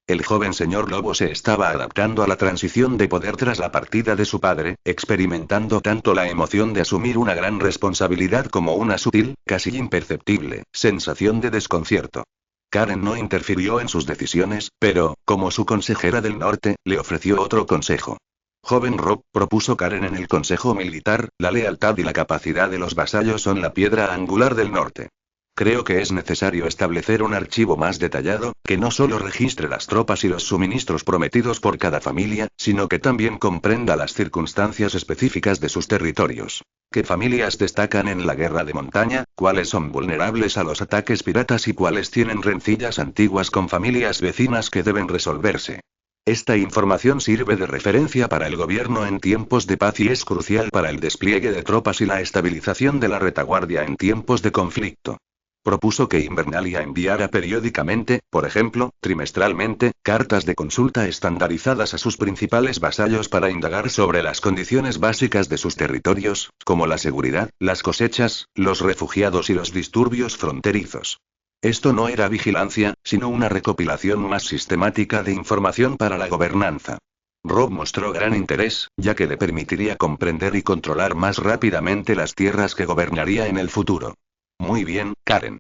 El joven señor Lobo se estaba adaptando a la transición de poder tras la partida de su padre, experimentando tanto la emoción de asumir una gran responsabilidad como una sutil, casi imperceptible, sensación de desconcierto. Karen no interfirió en sus decisiones, pero, como su consejera del norte, le ofreció otro consejo. Joven Robb, propuso Karen en el Consejo Militar, la lealtad y la capacidad de los vasallos son la piedra angular del norte. Creo que es necesario establecer un archivo más detallado, que no solo registre las tropas y los suministros prometidos por cada familia, sino que también comprenda las circunstancias específicas de sus territorios. ¿Qué familias destacan en la guerra de montaña? ¿Cuáles son vulnerables a los ataques piratas y cuáles tienen rencillas antiguas con familias vecinas que deben resolverse? Esta información sirve de referencia para el gobierno en tiempos de paz y es crucial para el despliegue de tropas y la estabilización de la retaguardia en tiempos de conflicto. Propuso que Invernalia enviara periódicamente, por ejemplo, trimestralmente, cartas de consulta estandarizadas a sus principales vasallos para indagar sobre las condiciones básicas de sus territorios, como la seguridad, las cosechas, los refugiados y los disturbios fronterizos. Esto no era vigilancia, sino una recopilación más sistemática de información para la gobernanza. Robb mostró gran interés, ya que le permitiría comprender y controlar más rápidamente las tierras que gobernaría en el futuro. Muy bien, Karen.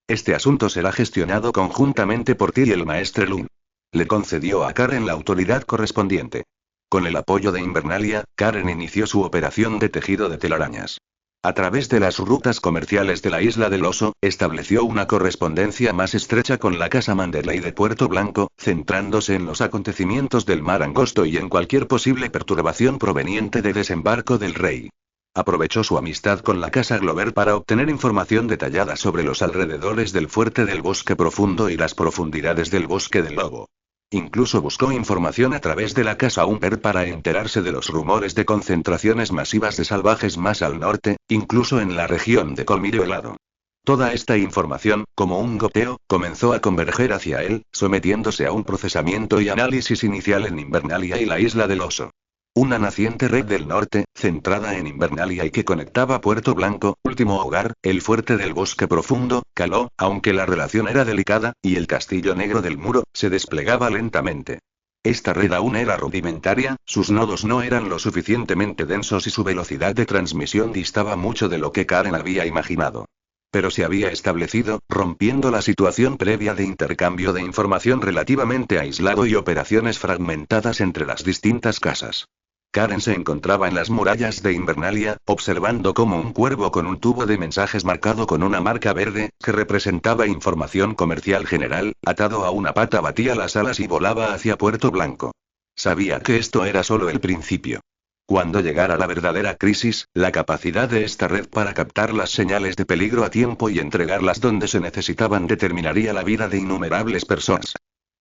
Este asunto será gestionado conjuntamente por ti y el maestre Luin. Le concedió a Karen la autoridad correspondiente. Con el apoyo de Invernalia, Karen inició su operación de tejido de telarañas. A través de las rutas comerciales de la isla del oso, estableció una correspondencia más estrecha con la Casa Manderley de Puerto Blanco, centrándose en los acontecimientos del Mar Angosto y en cualquier posible perturbación proveniente de desembarco del rey. Aprovechó su amistad con la Casa Glover para obtener información detallada sobre los alrededores del fuerte del Bosque Profundo y las profundidades del Bosque del Lobo. Incluso buscó información a través de la Casa Umber para enterarse de los rumores de concentraciones masivas de salvajes más al norte, incluso en la región de Colmillo Helado. Toda esta información, como un goteo, comenzó a converger hacia él, sometiéndose a un procesamiento y análisis inicial en Invernalia y la Isla del Oso. Una naciente red del norte, centrada en Invernalia y que conectaba Puerto Blanco, último hogar, el fuerte del Bosque Profundo, Caló, aunque la relación era delicada, y el Castillo Negro del Muro, se desplegaba lentamente. Esta red aún era rudimentaria, sus nodos no eran lo suficientemente densos y su velocidad de transmisión distaba mucho de lo que Karen había imaginado. Pero se había establecido, rompiendo la situación previa de intercambio de información relativamente aislado y operaciones fragmentadas entre las distintas casas. Karen se encontraba en las murallas de Invernalia, observando cómo un cuervo con un tubo de mensajes marcado con una marca verde, que representaba información comercial general, atado a una pata batía las alas y volaba hacia Puerto Blanco. Sabía que esto era solo el principio. Cuando llegara la verdadera crisis, la capacidad de esta red para captar las señales de peligro a tiempo y entregarlas donde se necesitaban determinaría la vida de innumerables personas.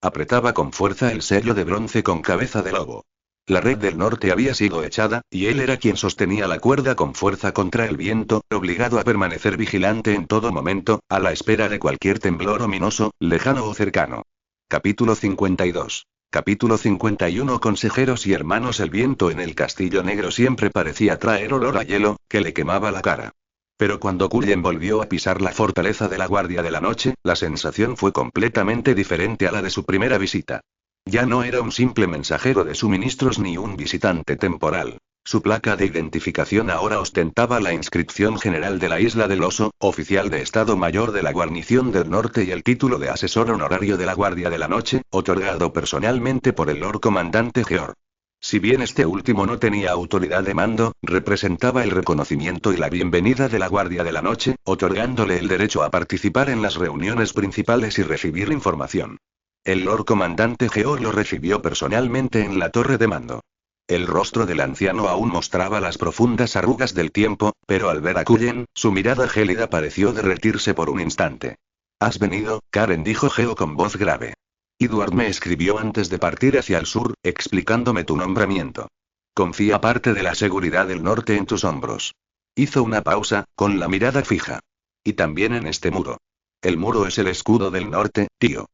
Apretaba con fuerza el sello de bronce con cabeza de lobo. La red del norte había sido echada, y él era quien sostenía la cuerda con fuerza contra el viento, obligado a permanecer vigilante en todo momento, a la espera de cualquier temblor ominoso, lejano o cercano. Capítulo 52. Capítulo 51. Consejeros y hermanos. El viento en el Castillo Negro siempre parecía traer olor a hielo, que le quemaba la cara. Pero cuando Cullen volvió a pisar la fortaleza de la Guardia de la Noche, la sensación fue completamente diferente a la de su primera visita. Ya no era un simple mensajero de suministros ni un visitante temporal. Su placa de identificación ahora ostentaba la inscripción general de la Isla del Oso, oficial de Estado Mayor de la Guarnición del Norte y el título de asesor honorario de la Guardia de la Noche, otorgado personalmente por el Lord Comandante Georg. Si bien este último no tenía autoridad de mando, representaba el reconocimiento y la bienvenida de la Guardia de la Noche, otorgándole el derecho a participar en las reuniones principales y recibir información. El Lord Comandante Georg lo recibió personalmente en la torre de mando. El rostro del anciano aún mostraba las profundas arrugas del tiempo, pero al ver a Cullen, su mirada gélida pareció derretirse por un instante. «¿Has venido, Karen?», dijo Geo con voz grave. «Edward me escribió antes de partir hacia el sur, explicándome tu nombramiento. Confía parte de la seguridad del norte en tus hombros». Hizo una pausa, con la mirada fija. «Y también en este muro. El muro es el escudo del norte, tío.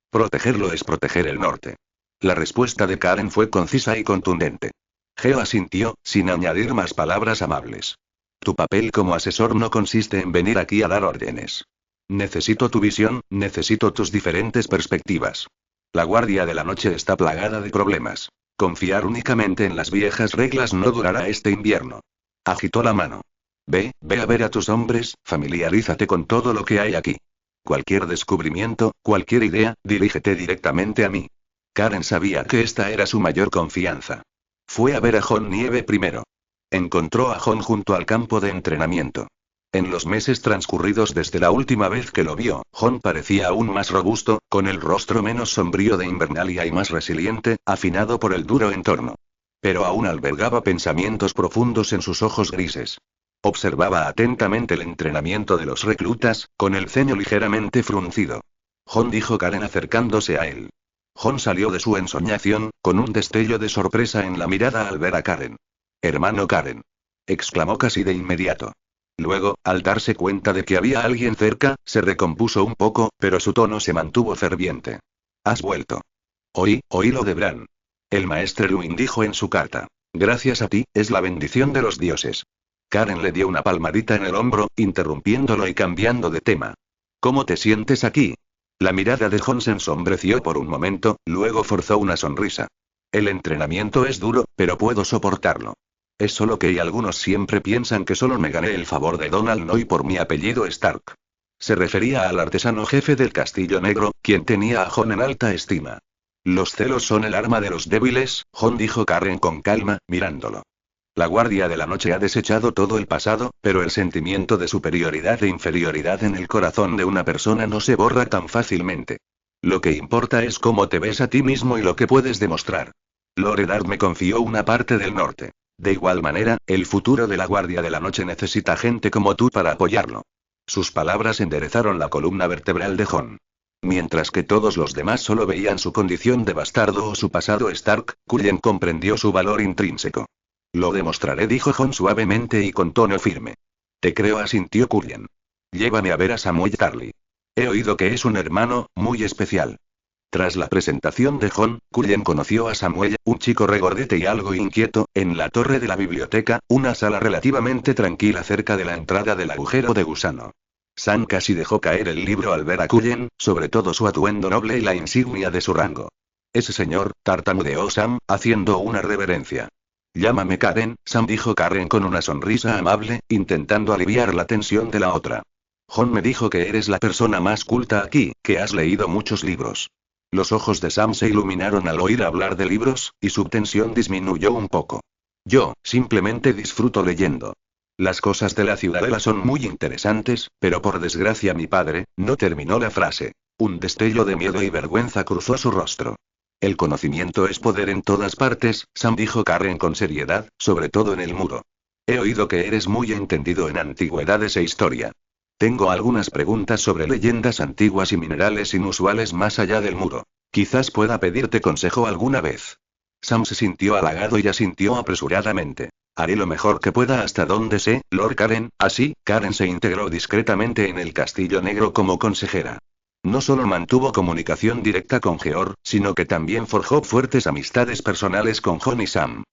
Protegerlo es proteger el norte». La respuesta de Karen fue concisa y contundente. Geo asintió, sin añadir más palabras amables. «Tu papel como asesor no consiste en venir aquí a dar órdenes. Necesito tu visión, necesito tus diferentes perspectivas. La Guardia de la Noche está plagada de problemas. Confiar únicamente en las viejas reglas no durará este invierno». Agitó la mano. Ve a ver a tus hombres, familiarízate con todo lo que hay aquí. Cualquier descubrimiento, cualquier idea, dirígete directamente a mí». Karen sabía que esta era su mayor confianza. Fue a ver a John Nieve primero. Encontró a John junto al campo de entrenamiento. En los meses transcurridos desde la última vez que lo vio, John parecía aún más robusto, con el rostro menos sombrío de Invernalia y más resiliente, afinado por el duro entorno. Pero aún albergaba pensamientos profundos en sus ojos grises. Observaba atentamente el entrenamiento de los reclutas, con el ceño ligeramente fruncido. «John», dijo Karen acercándose a él. John salió de su ensoñación, con un destello de sorpresa en la mirada al ver a Karen. «Hermano Karen», exclamó casi de inmediato. Luego, al darse cuenta de que había alguien cerca, se recompuso un poco, pero su tono se mantuvo ferviente. «¿Has vuelto?» Oí lo de Bran. El maestre Luin dijo en su carta. «Gracias a ti, es la bendición de los dioses». Karen le dio una palmadita en el hombro, interrumpiéndolo y cambiando de tema. «¿Cómo te sientes aquí?» La mirada de John se ensombreció por un momento, luego forzó una sonrisa. «El entrenamiento es duro, pero puedo soportarlo. Es solo que algunos siempre piensan que solo me gané el favor de Donald Noy por mi apellido Stark». Se refería al artesano jefe del Castillo Negro, quien tenía a John en alta estima. «Los celos son el arma de los débiles», John dijo Karen con calma, mirándolo. «La Guardia de la Noche ha desechado todo el pasado, pero el sentimiento de superioridad e inferioridad en el corazón de una persona no se borra tan fácilmente. Lo que importa es cómo te ves a ti mismo y lo que puedes demostrar. Loredard me confió una parte del norte. De igual manera, el futuro de la Guardia de la Noche necesita gente como tú para apoyarlo. Sus palabras enderezaron la columna vertebral de Jon. Mientras que todos los demás solo veían su condición de bastardo o su pasado Stark, Cullen comprendió su valor intrínseco. Lo demostraré, dijo Jon suavemente y con tono firme. Te creo, asintió Cullen. Llévame a ver a Samwell Tarly. He oído que es un hermano muy especial. Tras la presentación de Jon, Cullen conoció a Samwell, un chico regordete y algo inquieto, en la torre de la biblioteca, una sala relativamente tranquila cerca de la entrada del agujero de gusano. Sam casi dejó caer el libro al ver a Cullen, sobre todo su atuendo noble y la insignia de su rango. Ese señor, tartamudeó Sam, haciendo una reverencia. Llámame Karen, Sam, dijo Karen con una sonrisa amable, intentando aliviar la tensión de la otra. Jon me dijo que eres la persona más culta aquí, que has leído muchos libros. Los ojos de Sam se iluminaron al oír hablar de libros, y su tensión disminuyó un poco. Yo, simplemente disfruto leyendo. Las cosas de la ciudadela son muy interesantes, pero por desgracia mi padre, no terminó la frase. Un destello de miedo y vergüenza cruzó su rostro. El conocimiento es poder en todas partes, Sam, dijo Karen con seriedad, sobre todo en el muro. He oído que eres muy entendido en antigüedades e historia. Tengo algunas preguntas sobre leyendas antiguas y minerales inusuales más allá del muro. Quizás pueda pedirte consejo alguna vez. Sam se sintió halagado y asintió apresuradamente. Haré lo mejor que pueda hasta donde sé, Lord Karen. Así, Karen se integró discretamente en el Castillo Negro como consejera. No solo mantuvo comunicación directa con Georg, sino que también forjó fuertes amistades personales con Jon y Sam.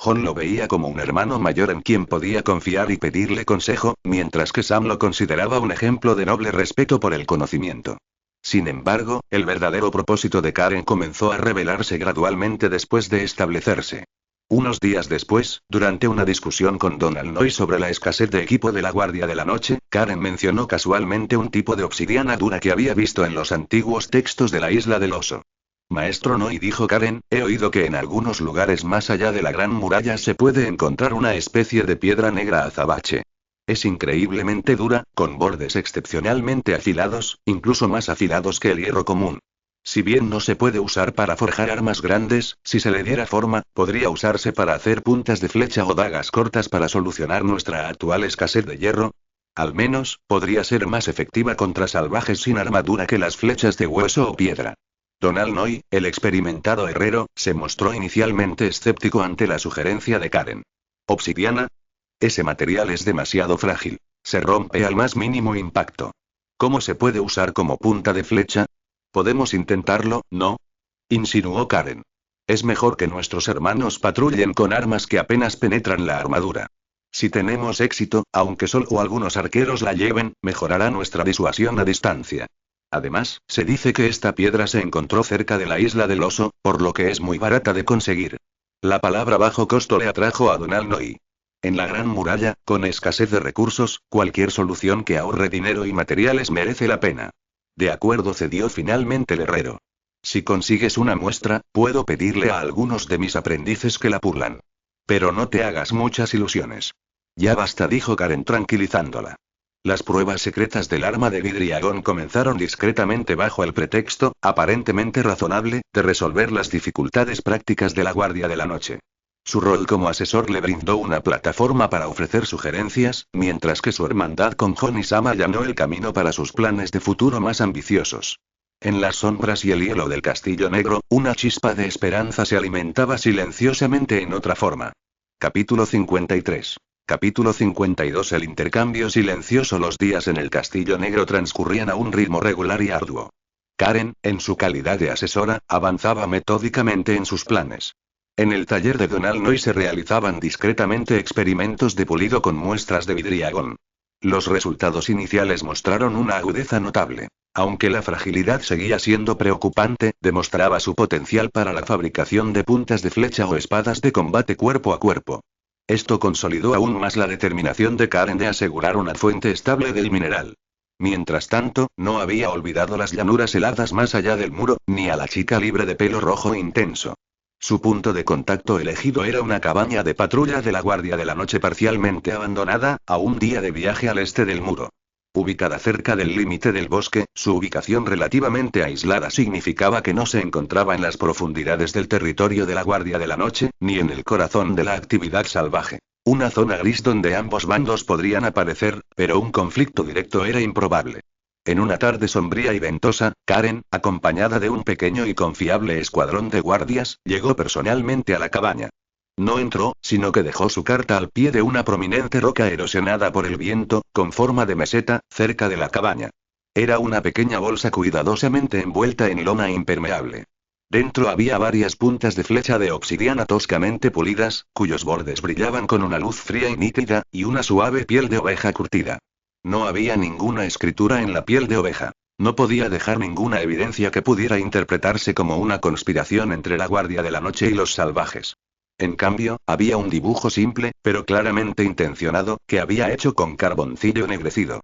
Jon lo veía como un hermano mayor en quien podía confiar y pedirle consejo, mientras que Sam lo consideraba un ejemplo de noble respeto por el conocimiento. Sin embargo, el verdadero propósito de Karen comenzó a revelarse gradualmente después de establecerse. Unos días después, durante una discusión con Donald Noy sobre la escasez de equipo de la Guardia de la Noche, Karen mencionó casualmente un tipo de obsidiana dura que había visto en los antiguos textos de la Isla del Oso. Maestro Noy, dijo Karen, he oído que en algunos lugares más allá de la Gran Muralla se puede encontrar una especie de piedra negra azabache. Es increíblemente dura, con bordes excepcionalmente afilados, incluso más afilados que el hierro común. Si bien no se puede usar para forjar armas grandes, si se le diera forma, podría usarse para hacer puntas de flecha o dagas cortas para solucionar nuestra actual escasez de hierro. Al menos, podría ser más efectiva contra salvajes sin armadura que las flechas de hueso o piedra. Donald Noy, el experimentado herrero, se mostró inicialmente escéptico ante la sugerencia de Karen. ¿Obsidiana? Ese material es demasiado frágil. Se rompe al más mínimo impacto. ¿Cómo se puede usar como punta de flecha? Podemos intentarlo, ¿no? Insinuó Karen. Es mejor que nuestros hermanos patrullen con armas que apenas penetran la armadura. Si tenemos éxito, aunque solo algunos arqueros la lleven, mejorará nuestra disuasión a distancia. Además, se dice que esta piedra se encontró cerca de la Isla del Oso, por lo que es muy barata de conseguir. La palabra bajo costo le atrajo a Donald Noy. En la Gran Muralla, con escasez de recursos, cualquier solución que ahorre dinero y materiales merece la pena. De acuerdo, cedió finalmente el herrero. Si consigues una muestra, puedo pedirle a algunos de mis aprendices que la pulan. Pero no te hagas muchas ilusiones. Ya basta, dijo Karen tranquilizándola. Las pruebas secretas del arma de vidriagón comenzaron discretamente bajo el pretexto, aparentemente razonable, de resolver las dificultades prácticas de la Guardia de la Noche. Su rol como asesor le brindó una plataforma para ofrecer sugerencias, mientras que su hermandad con Jon y Sam allanó el camino para sus planes de futuro más ambiciosos. En las sombras y el hielo del Castillo Negro, una chispa de esperanza se alimentaba silenciosamente en otra forma. Capítulo 53. Capítulo 52. El intercambio silencioso. Los días en el Castillo Negro transcurrían a un ritmo regular y arduo. Karen, en su calidad de asesora, avanzaba metódicamente en sus planes. En el taller de Donald Noy se realizaban discretamente experimentos de pulido con muestras de vidriagón. Los resultados iniciales mostraron una agudeza notable. Aunque la fragilidad seguía siendo preocupante, demostraba su potencial para la fabricación de puntas de flecha o espadas de combate cuerpo a cuerpo. Esto consolidó aún más la determinación de Karen de asegurar una fuente estable del mineral. Mientras tanto, no había olvidado las llanuras heladas más allá del muro, ni a la chica libre de pelo rojo intenso. Su punto de contacto elegido era una cabaña de patrulla de la Guardia de la Noche parcialmente abandonada, a un día de viaje al este del muro. Ubicada cerca del límite del bosque, su ubicación relativamente aislada significaba que no se encontraba en las profundidades del territorio de la Guardia de la Noche, ni en el corazón de la actividad salvaje. Una zona gris donde ambos bandos podrían aparecer, pero un conflicto directo era improbable. En una tarde sombría y ventosa, Karen, acompañada de un pequeño y confiable escuadrón de guardias, llegó personalmente a la cabaña. No entró, sino que dejó su carta al pie de una prominente roca erosionada por el viento, con forma de meseta, cerca de la cabaña. Era una pequeña bolsa cuidadosamente envuelta en lona impermeable. Dentro había varias puntas de flecha de obsidiana toscamente pulidas, cuyos bordes brillaban con una luz fría y nítida, y una suave piel de oveja curtida. No había ninguna escritura en la piel de oveja. No podía dejar ninguna evidencia que pudiera interpretarse como una conspiración entre la Guardia de la Noche y los salvajes. En cambio, había un dibujo simple, pero claramente intencionado, que había hecho con carboncillo ennegrecido.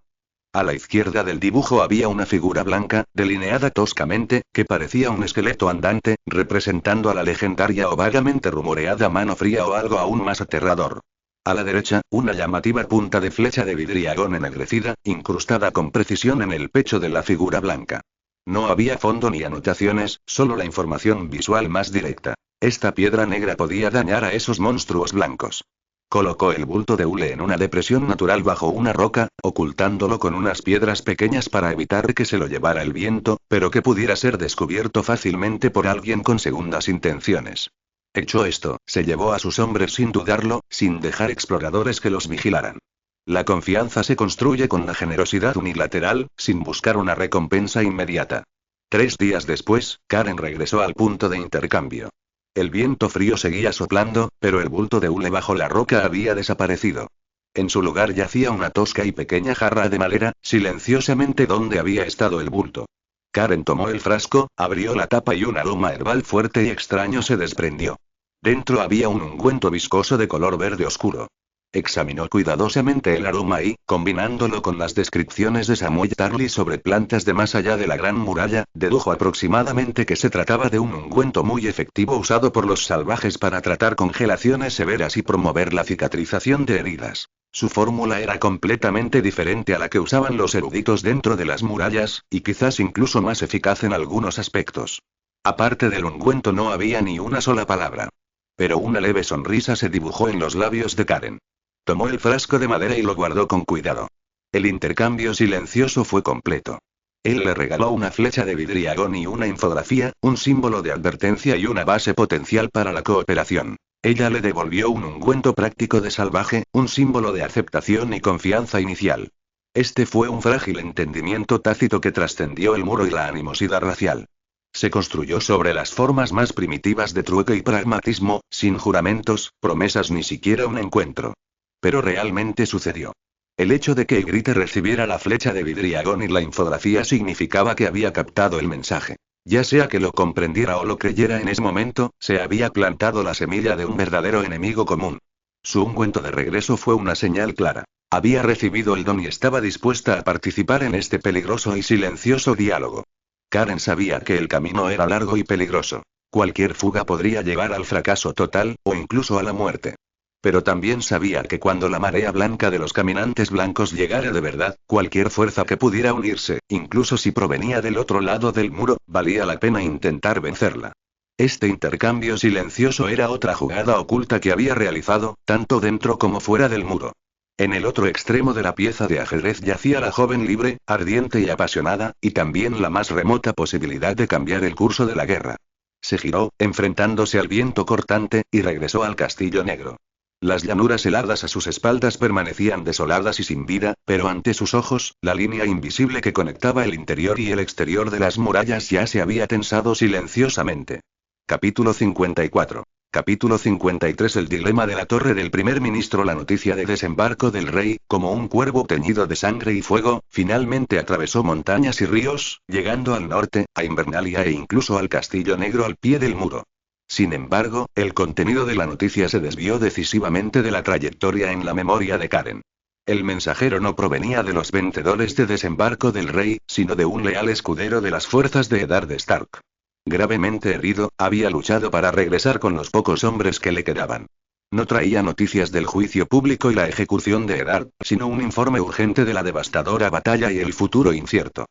A la izquierda del dibujo había una figura blanca, delineada toscamente, que parecía un esqueleto andante, representando a la legendaria o vagamente rumoreada mano fría o algo aún más aterrador. A la derecha, una llamativa punta de flecha de vidriagón ennegrecida, incrustada con precisión en el pecho de la figura blanca. No había fondo ni anotaciones, solo la información visual más directa. Esta piedra negra podía dañar a esos monstruos blancos. Colocó el bulto de hule en una depresión natural bajo una roca, ocultándolo con unas piedras pequeñas para evitar que se lo llevara el viento, pero que pudiera ser descubierto fácilmente por alguien con segundas intenciones. Hecho esto, se llevó a sus hombres sin dudarlo, sin dejar exploradores que los vigilaran. La confianza se construye con la generosidad unilateral, sin buscar una recompensa inmediata. 3 días después, Karen regresó al punto de intercambio. El viento frío seguía soplando, pero el bulto de hule bajo la roca había desaparecido. En su lugar yacía una tosca y pequeña jarra de madera, silenciosamente donde había estado el bulto. Karen tomó el frasco, abrió la tapa y un aroma herbal fuerte y extraño se desprendió. Dentro había un ungüento viscoso de color verde oscuro. Examinó cuidadosamente el aroma y, combinándolo con las descripciones de Samuel Tarly sobre plantas de más allá de la Gran Muralla, dedujo aproximadamente que se trataba de un ungüento muy efectivo usado por los salvajes para tratar congelaciones severas y promover la cicatrización de heridas. Su fórmula era completamente diferente a la que usaban los eruditos dentro de las murallas, y quizás incluso más eficaz en algunos aspectos. Aparte del ungüento no había ni una sola palabra. Pero una leve sonrisa se dibujó en los labios de Karen. Tomó el frasco de madera y lo guardó con cuidado. El intercambio silencioso fue completo. Él le regaló una flecha de vidriagón y una infografía, un símbolo de advertencia y una base potencial para la cooperación. Ella le devolvió un ungüento práctico de salvaje, un símbolo de aceptación y confianza inicial. Este fue un frágil entendimiento tácito que trascendió el muro y la animosidad racial. Se construyó sobre las formas más primitivas de trueque y pragmatismo, sin juramentos, promesas ni siquiera un encuentro. Pero realmente sucedió. El hecho de que Ygritte recibiera la flecha de vidriagón y la infografía significaba que había captado el mensaje. Ya sea que lo comprendiera o lo creyera en ese momento, se había plantado la semilla de un verdadero enemigo común. Su ungüento de regreso fue una señal clara. Había recibido el don y estaba dispuesta a participar en este peligroso y silencioso diálogo. Karen sabía que el camino era largo y peligroso. Cualquier fuga podría llevar al fracaso total, o incluso a la muerte. Pero también sabía que cuando la marea blanca de los caminantes blancos llegara de verdad, cualquier fuerza que pudiera unirse, incluso si provenía del otro lado del muro, valía la pena intentar vencerla. Este intercambio silencioso era otra jugada oculta que había realizado, tanto dentro como fuera del muro. En el otro extremo de la pieza de ajedrez yacía la joven libre, ardiente y apasionada, y también la más remota posibilidad de cambiar el curso de la guerra. Se giró, enfrentándose al viento cortante, y regresó al Castillo Negro. Las llanuras heladas a sus espaldas permanecían desoladas y sin vida, pero ante sus ojos, la línea invisible que conectaba el interior y el exterior de las murallas ya se había tensado silenciosamente. Capítulo 54. Capítulo 53. El dilema de la torre del primer ministro. La noticia de desembarco del rey, como un cuervo teñido de sangre y fuego, finalmente atravesó montañas y ríos, llegando al norte, a Invernalia e incluso al Castillo Negro al pie del muro. Sin embargo, el contenido de la noticia se desvió decisivamente de la trayectoria en la memoria de Karen. El mensajero no provenía de los vencedores de desembarco del rey, sino de un leal escudero de las fuerzas de Eddard Stark. Gravemente herido, había luchado para regresar con los pocos hombres que le quedaban. No traía noticias del juicio público y la ejecución de Eddard, sino un informe urgente de la devastadora batalla y el futuro incierto.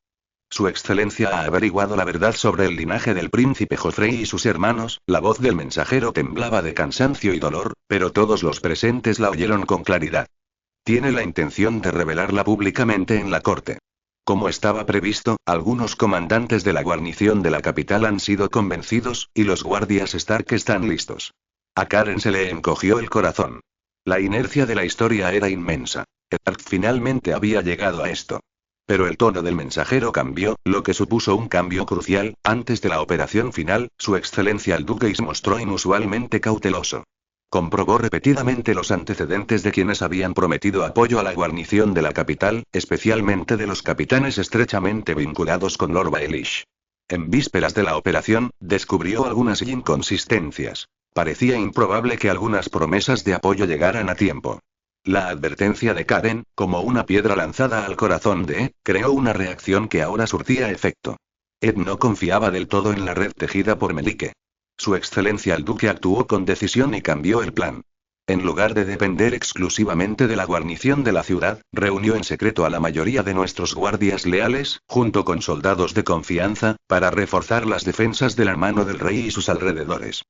Su excelencia ha averiguado la verdad sobre el linaje del príncipe Joffrey y sus hermanos. La voz del mensajero temblaba de cansancio y dolor, pero todos los presentes la oyeron con claridad. Tiene la intención de revelarla públicamente en la corte. Como estaba previsto, algunos comandantes de la guarnición de la capital han sido convencidos, y los guardias Stark están listos. A Karen se le encogió el corazón. La inercia de la historia era inmensa. Eddard finalmente había llegado a esto. Pero el tono del mensajero cambió, lo que supuso un cambio crucial. Antes de la operación final, su excelencia el duque se mostró inusualmente cauteloso. Comprobó repetidamente los antecedentes de quienes habían prometido apoyo a la guarnición de la capital, especialmente de los capitanes estrechamente vinculados con Lord Baelish. En vísperas de la operación, descubrió algunas inconsistencias. Parecía improbable que algunas promesas de apoyo llegaran a tiempo. La advertencia de Karen, como una piedra lanzada al corazón de Ed, creó una reacción que ahora surtía efecto. Ed no confiaba del todo en la red tejida por Melike. Su excelencia el duque actuó con decisión y cambió el plan. En lugar de depender exclusivamente de la guarnición de la ciudad, reunió en secreto a la mayoría de nuestros guardias leales, junto con soldados de confianza, para reforzar las defensas de la mano del rey y sus alrededores.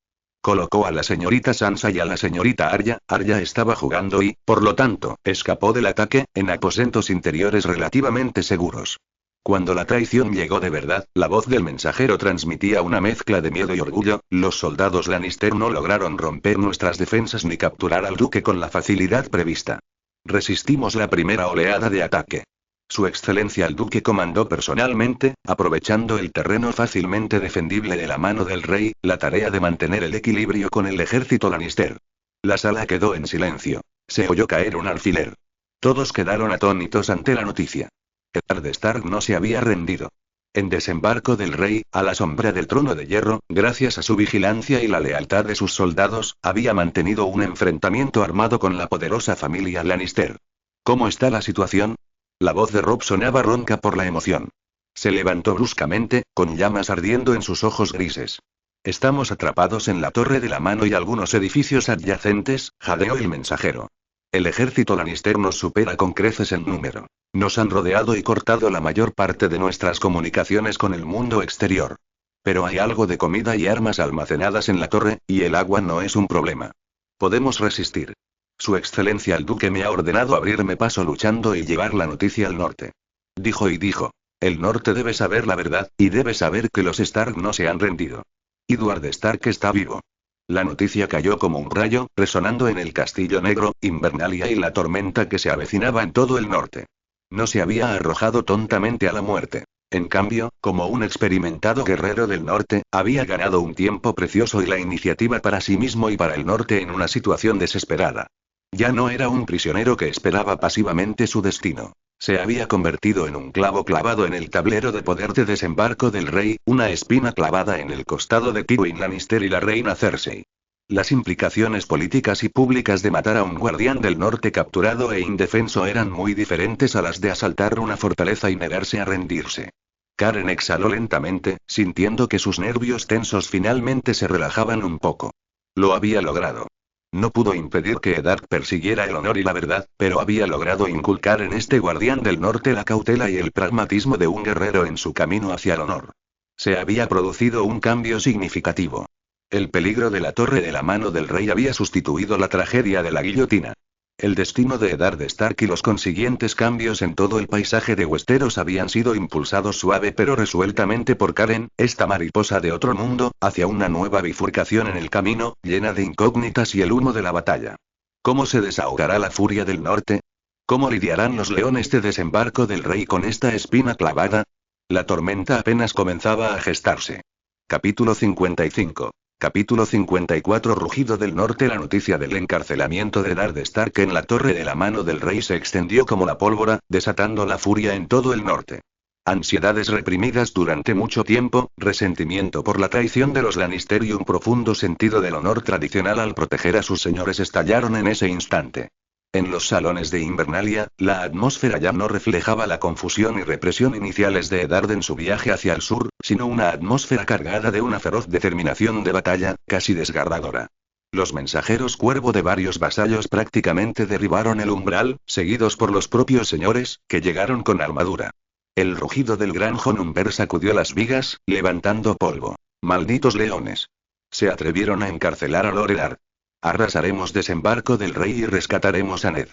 Colocó a la señorita Sansa y a la señorita Arya. Arya estaba jugando y, por lo tanto, escapó del ataque, en aposentos interiores relativamente seguros. Cuando la traición llegó de verdad, la voz del mensajero transmitía una mezcla de miedo y orgullo. Los soldados Lannister no lograron romper nuestras defensas ni capturar al duque con la facilidad prevista. Resistimos la primera oleada de ataque. Su excelencia el duque comandó personalmente, aprovechando el terreno fácilmente defendible de la mano del rey, la tarea de mantener el equilibrio con el ejército Lannister. La sala quedó en silencio. Se oyó caer un alfiler. Todos quedaron atónitos ante la noticia. Eddard Stark no se había rendido. En desembarco del rey, a la sombra del trono de hierro, gracias a su vigilancia y la lealtad de sus soldados, había mantenido un enfrentamiento armado con la poderosa familia Lannister. ¿Cómo está la situación? La voz de Robb sonaba ronca por la emoción. Se levantó bruscamente, con llamas ardiendo en sus ojos grises. Estamos atrapados en la Torre de la Mano y algunos edificios adyacentes, jadeó el mensajero. El ejército Lannister nos supera con creces en número. Nos han rodeado y cortado la mayor parte de nuestras comunicaciones con el mundo exterior. Pero hay algo de comida y armas almacenadas en la torre, y el agua no es un problema. Podemos resistir. Su excelencia el duque me ha ordenado abrirme paso luchando y llevar la noticia al norte. Dijo y dijo. El norte debe saber la verdad, y debe saber que los Stark no se han rendido. Eddard Stark está vivo. La noticia cayó como un rayo, resonando en el Castillo Negro, Invernalia y la tormenta que se avecinaba en todo el norte. No se había arrojado tontamente a la muerte. En cambio, como un experimentado guerrero del norte, había ganado un tiempo precioso y la iniciativa para sí mismo y para el norte en una situación desesperada. Ya no era un prisionero que esperaba pasivamente su destino. Se había convertido en un clavo clavado en el tablero de poder de desembarco del rey, una espina clavada en el costado de Tywin Lannister y la reina Cersei. Las implicaciones políticas y públicas de matar a un guardián del norte capturado e indefenso eran muy diferentes a las de asaltar una fortaleza y negarse a rendirse. Karen exhaló lentamente, sintiendo que sus nervios tensos finalmente se relajaban un poco. Lo había logrado. No pudo impedir que Eddard persiguiera el honor y la verdad, pero había logrado inculcar en este guardián del norte la cautela y el pragmatismo de un guerrero en su camino hacia el honor. Se había producido un cambio significativo. El peligro de la Torre de la Mano del Rey había sustituido la tragedia de la guillotina. El destino de Eddard Stark y los consiguientes cambios en todo el paisaje de Westeros habían sido impulsados suave pero resueltamente por Karen, esta mariposa de otro mundo, hacia una nueva bifurcación en el camino, llena de incógnitas y el humo de la batalla. ¿Cómo se desahogará la furia del norte? ¿Cómo lidiarán los leones de desembarco del rey con esta espina clavada? La tormenta apenas comenzaba a gestarse. Capítulo 55. Capítulo 54. Rugido del Norte. La noticia del encarcelamiento de Eddard Stark en la Torre de la Mano del Rey se extendió como la pólvora, desatando la furia en todo el norte. Ansiedades reprimidas durante mucho tiempo, resentimiento por la traición de los Lannister y un profundo sentido del honor tradicional al proteger a sus señores estallaron en ese instante. En los salones de Invernalia, la atmósfera ya no reflejaba la confusión y represión iniciales de Eddard en su viaje hacia el sur, sino una atmósfera cargada de una feroz determinación de batalla, casi desgarradora. Los mensajeros cuervo de varios vasallos prácticamente derribaron el umbral, seguidos por los propios señores, que llegaron con armadura. El rugido del gran Honumber sacudió las vigas, levantando polvo. ¡Malditos leones! Se atrevieron a encarcelar a Loredar. Arrasaremos desembarco del rey y rescataremos a Ned.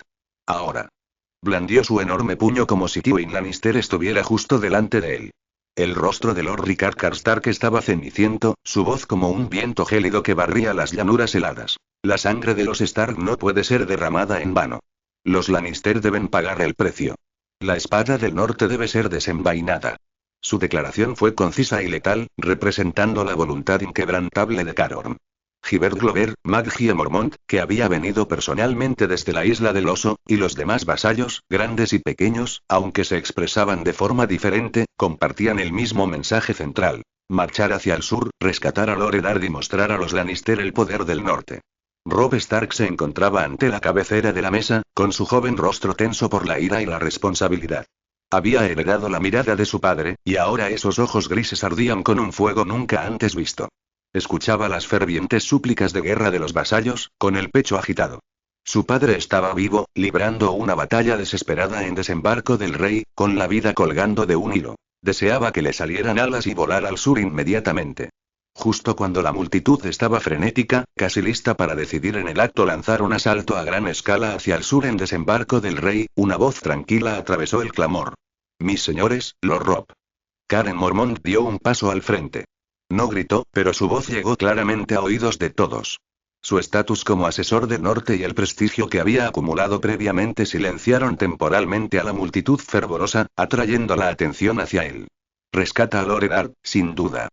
Ahora. Blandió su enorme puño como si Tywin Lannister estuviera justo delante de él. El rostro de Lord Rickard Karstark estaba ceniciento, su voz como un viento gélido que barría las llanuras heladas. La sangre de los Stark no puede ser derramada en vano. Los Lannister deben pagar el precio. La espada del norte debe ser desenvainada. Su declaración fue concisa y letal, representando la voluntad inquebrantable de Caorm. Hybert Glover, Maggie Mormont, que había venido personalmente desde la Isla del Oso, y los demás vasallos, grandes y pequeños, aunque se expresaban de forma diferente, compartían el mismo mensaje central: marchar hacia el sur, rescatar a Loredard y mostrar a los Lannister el poder del norte. Robb Stark se encontraba ante la cabecera de la mesa, con su joven rostro tenso por la ira y la responsabilidad. Había heredado la mirada de su padre, y ahora esos ojos grises ardían con un fuego nunca antes visto. Escuchaba las fervientes súplicas de guerra de los vasallos, con el pecho agitado. Su padre estaba vivo, librando una batalla desesperada en desembarco del rey, con la vida colgando de un hilo. Deseaba que le salieran alas y volar al sur inmediatamente. Justo cuando la multitud estaba frenética, casi lista para decidir en el acto lanzar un asalto a gran escala hacia el sur en desembarco del rey, una voz tranquila atravesó el clamor. «Mis señores, Lord Robb». Karen Mormont dio un paso al frente. No gritó, pero su voz llegó claramente a oídos de todos. Su estatus como asesor del norte y el prestigio que había acumulado previamente silenciaron temporalmente a la multitud fervorosa, atrayendo la atención hacia él. Rescata a Loredard, sin duda.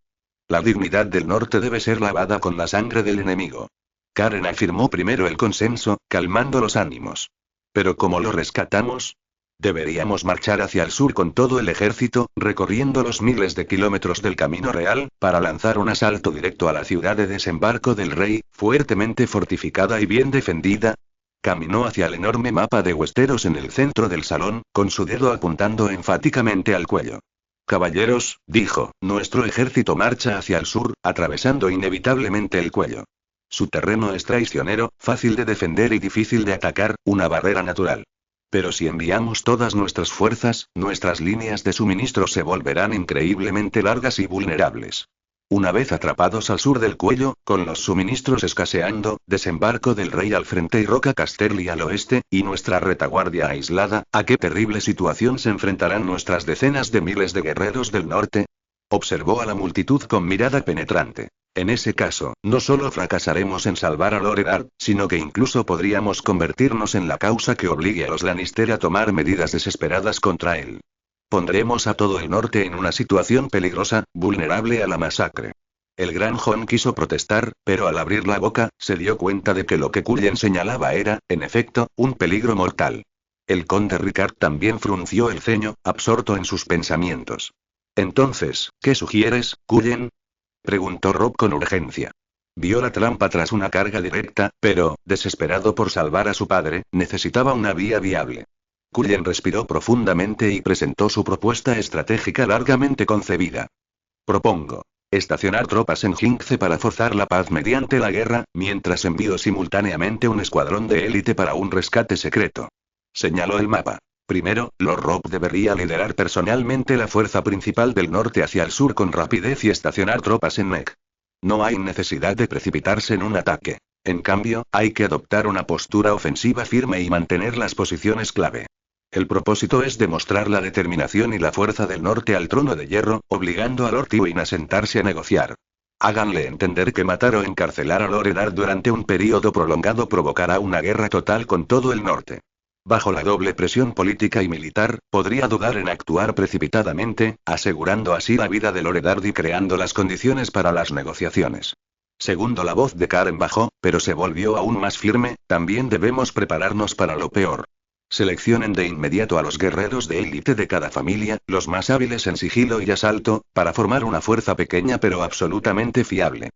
La dignidad del norte debe ser lavada con la sangre del enemigo. Karen afirmó primero el consenso, calmando los ánimos. ¿Pero cómo lo rescatamos? Deberíamos marchar hacia el sur con todo el ejército, recorriendo los miles de kilómetros del camino real, para lanzar un asalto directo a la ciudad de desembarco del rey, fuertemente fortificada y bien defendida. Caminó hacia el enorme mapa de Westeros en el centro del salón, con su dedo apuntando enfáticamente al cuello. Caballeros, dijo, nuestro ejército marcha hacia el sur, atravesando inevitablemente el cuello. Su terreno es traicionero, fácil de defender y difícil de atacar, una barrera natural. Pero si enviamos todas nuestras fuerzas, nuestras líneas de suministro se volverán increíblemente largas y vulnerables. Una vez atrapados al sur del cuello, con los suministros escaseando, desembarco del rey al frente y Roca Casterly al oeste, y nuestra retaguardia aislada, ¿a qué terrible situación se enfrentarán nuestras decenas de miles de guerreros del norte? Observó a la multitud con mirada penetrante. En ese caso, no solo fracasaremos en salvar a Loredard, sino que incluso podríamos convertirnos en la causa que obligue a los Lannister a tomar medidas desesperadas contra él. Pondremos a todo el norte en una situación peligrosa, vulnerable a la masacre. El gran Jon quiso protestar, pero al abrir la boca, se dio cuenta de que lo que Cullen señalaba era, en efecto, un peligro mortal. El conde Rickard también frunció el ceño, absorto en sus pensamientos. Entonces, ¿qué sugieres, Cullen?, preguntó Robb con urgencia. Vio la trampa tras una carga directa, pero, desesperado por salvar a su padre, necesitaba una vía viable. Cullen respiró profundamente y presentó su propuesta estratégica largamente concebida. Propongo estacionar tropas en Hincce para forzar la paz mediante la guerra, mientras envío simultáneamente un escuadrón de élite para un rescate secreto. Señaló el mapa. Primero, Lord Robb debería liderar personalmente la fuerza principal del norte hacia el sur con rapidez y estacionar tropas en Neck. No hay necesidad de precipitarse en un ataque. En cambio, hay que adoptar una postura ofensiva firme y mantener las posiciones clave. El propósito es demostrar la determinación y la fuerza del norte al trono de hierro, obligando a Lord Tywin a sentarse a negociar. Háganle entender que matar o encarcelar a Loredard durante un período prolongado provocará una guerra total con todo el norte. Bajo la doble presión política y militar, podría dudar en actuar precipitadamente, asegurando así la vida de Loredard y creando las condiciones para las negociaciones. Segundo, la voz de Karen bajó, pero se volvió aún más firme, también debemos prepararnos para lo peor. Seleccionen de inmediato a los guerreros de élite de cada familia, los más hábiles en sigilo y asalto, para formar una fuerza pequeña pero absolutamente fiable.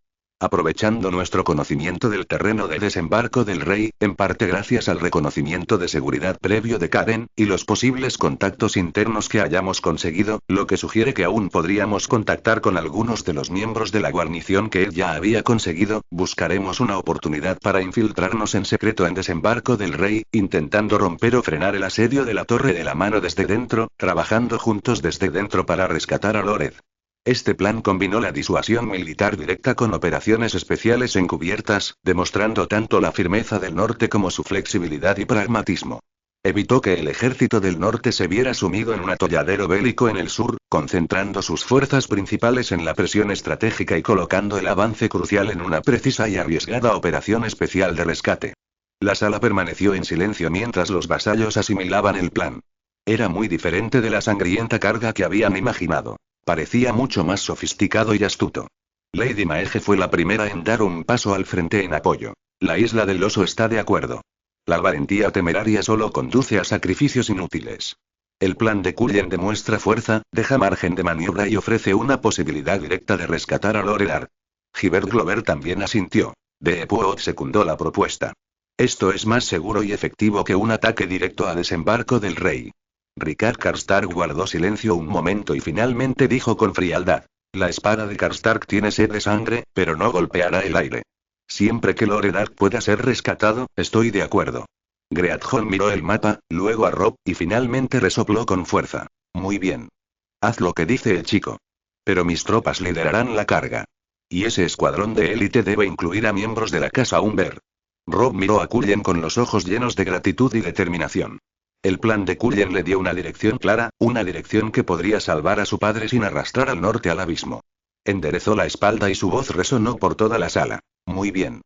Aprovechando nuestro conocimiento del terreno de desembarco del rey, en parte gracias al reconocimiento de seguridad previo de Karen, y los posibles contactos internos que hayamos conseguido, lo que sugiere que aún podríamos contactar con algunos de los miembros de la guarnición que él ya había conseguido, buscaremos una oportunidad para infiltrarnos en secreto en desembarco del rey, intentando romper o frenar el asedio de la Torre de la Mano desde dentro, trabajando juntos desde dentro para rescatar a Loreth. Este plan combinó la disuasión militar directa con operaciones especiales encubiertas, demostrando tanto la firmeza del norte como su flexibilidad y pragmatismo. Evitó que el ejército del norte se viera sumido en un atolladero bélico en el sur, concentrando sus fuerzas principales en la presión estratégica y colocando el avance crucial en una precisa y arriesgada operación especial de rescate. La sala permaneció en silencio mientras los vasallos asimilaban el plan. Era muy diferente de la sangrienta carga que habían imaginado. Parecía mucho más sofisticado y astuto. Lady Maege fue la primera en dar un paso al frente en apoyo. La isla del oso está de acuerdo. La valentía temeraria solo conduce a sacrificios inútiles. El plan de Cullen demuestra fuerza, deja margen de maniobra y ofrece una posibilidad directa de rescatar a Lorelar. Gilbert Glover también asintió. Deepwood secundó la propuesta. Esto es más seguro y efectivo que un ataque directo a desembarco del rey. Rickard Karstark guardó silencio un momento y finalmente dijo con frialdad. La espada de Karstark tiene sed de sangre, pero no golpeará el aire. Siempre que Lorelar pueda ser rescatado, estoy de acuerdo. Greathol miró el mapa, luego a Rob, y finalmente resopló con fuerza. Muy bien. Haz lo que dice el chico. Pero mis tropas liderarán la carga. Y ese escuadrón de élite debe incluir a miembros de la casa Umber. Rob miró a Cullen con los ojos llenos de gratitud y determinación. El plan de Cullen le dio una dirección clara, una dirección que podría salvar a su padre sin arrastrar al norte al abismo. Enderezó la espalda y su voz resonó por toda la sala. Muy bien.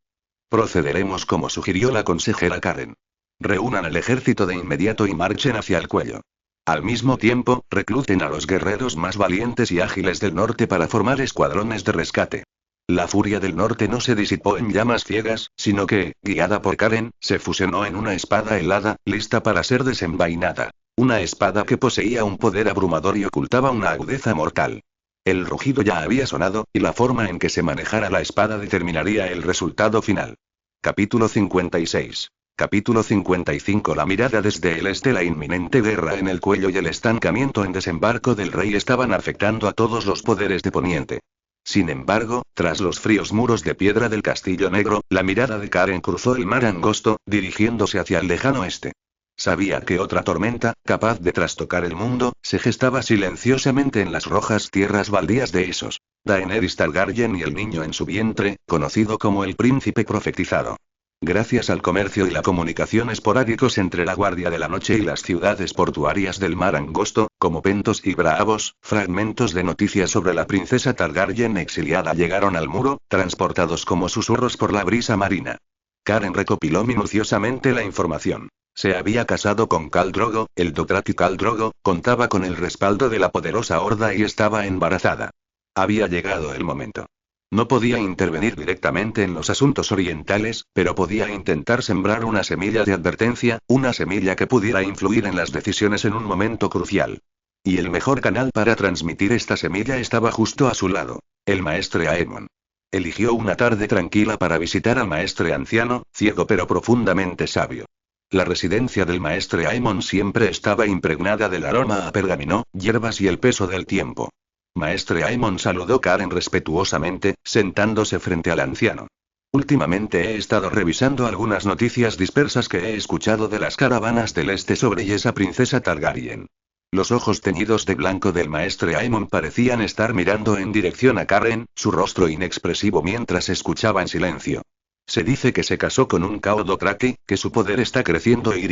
Procederemos como sugirió la consejera Karen. Reúnan el ejército de inmediato y marchen hacia el cuello. Al mismo tiempo, recluten a los guerreros más valientes y ágiles del norte para formar escuadrones de rescate. La furia del norte no se disipó en llamas ciegas, sino que, guiada por Karen, se fusionó en una espada helada, lista para ser desenvainada. Una espada que poseía un poder abrumador y ocultaba una agudeza mortal. El rugido ya había sonado, y la forma en que se manejara la espada determinaría el resultado final. Capítulo 56. Capítulo 55. La mirada desde el este. La inminente guerra en el cuello y el estancamiento en desembarco del rey estaban afectando a todos los poderes de Poniente. Sin embargo, tras los fríos muros de piedra del Castillo Negro, la mirada de Karen cruzó el mar angosto, dirigiéndose hacia el lejano oeste. Sabía que otra tormenta, capaz de trastocar el mundo, se gestaba silenciosamente en las rojas tierras baldías de Essos. Daenerys Targaryen y el niño en su vientre, conocido como el príncipe profetizado. Gracias al comercio y la comunicación esporádicos entre la Guardia de la Noche y las ciudades portuarias del mar angosto, como Pentos y Braavos, fragmentos de noticias sobre la princesa Targaryen exiliada llegaron al muro, transportados como susurros por la brisa marina. Karen recopiló minuciosamente la información. Se había casado con Khal Drogo, el Dothraki Khal Drogo, contaba con el respaldo de la poderosa Horda y estaba embarazada. Había llegado el momento. No podía intervenir directamente en los asuntos orientales, pero podía intentar sembrar una semilla de advertencia, una semilla que pudiera influir en las decisiones en un momento crucial. Y el mejor canal para transmitir esta semilla estaba justo a su lado, el maestre Aemon. Eligió una tarde tranquila para visitar al maestre anciano, ciego pero profundamente sabio. La residencia del maestre Aemon siempre estaba impregnada del aroma a pergamino, hierbas y el peso del tiempo. Maestre Aemon saludó Karen respetuosamente, sentándose frente al anciano. Últimamente he estado revisando algunas noticias dispersas que he escuchado de las caravanas del este sobre esa princesa Targaryen. Los ojos teñidos de blanco del maestre Aemon parecían estar mirando en dirección a Karen, su rostro inexpresivo mientras escuchaba en silencio. Se dice que se casó con un Khal Dothraki, que su poder está creciendo y.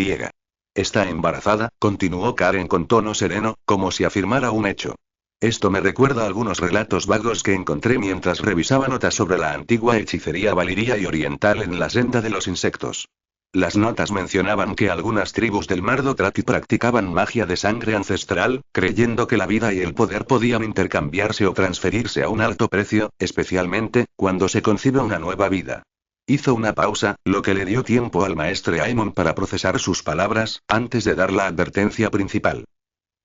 Está embarazada, continuó Karen con tono sereno, como si afirmara un hecho. Esto me recuerda a algunos relatos vagos que encontré mientras revisaba notas sobre la antigua hechicería valiria y oriental en la senda de los insectos. Las notas mencionaban que algunas tribus del mar Dothraki practicaban magia de sangre ancestral, creyendo que la vida y el poder podían intercambiarse o transferirse a un alto precio, especialmente cuando se concibe una nueva vida. Hizo una pausa, lo que le dio tiempo al maestre Aemon para procesar sus palabras, antes de dar la advertencia principal.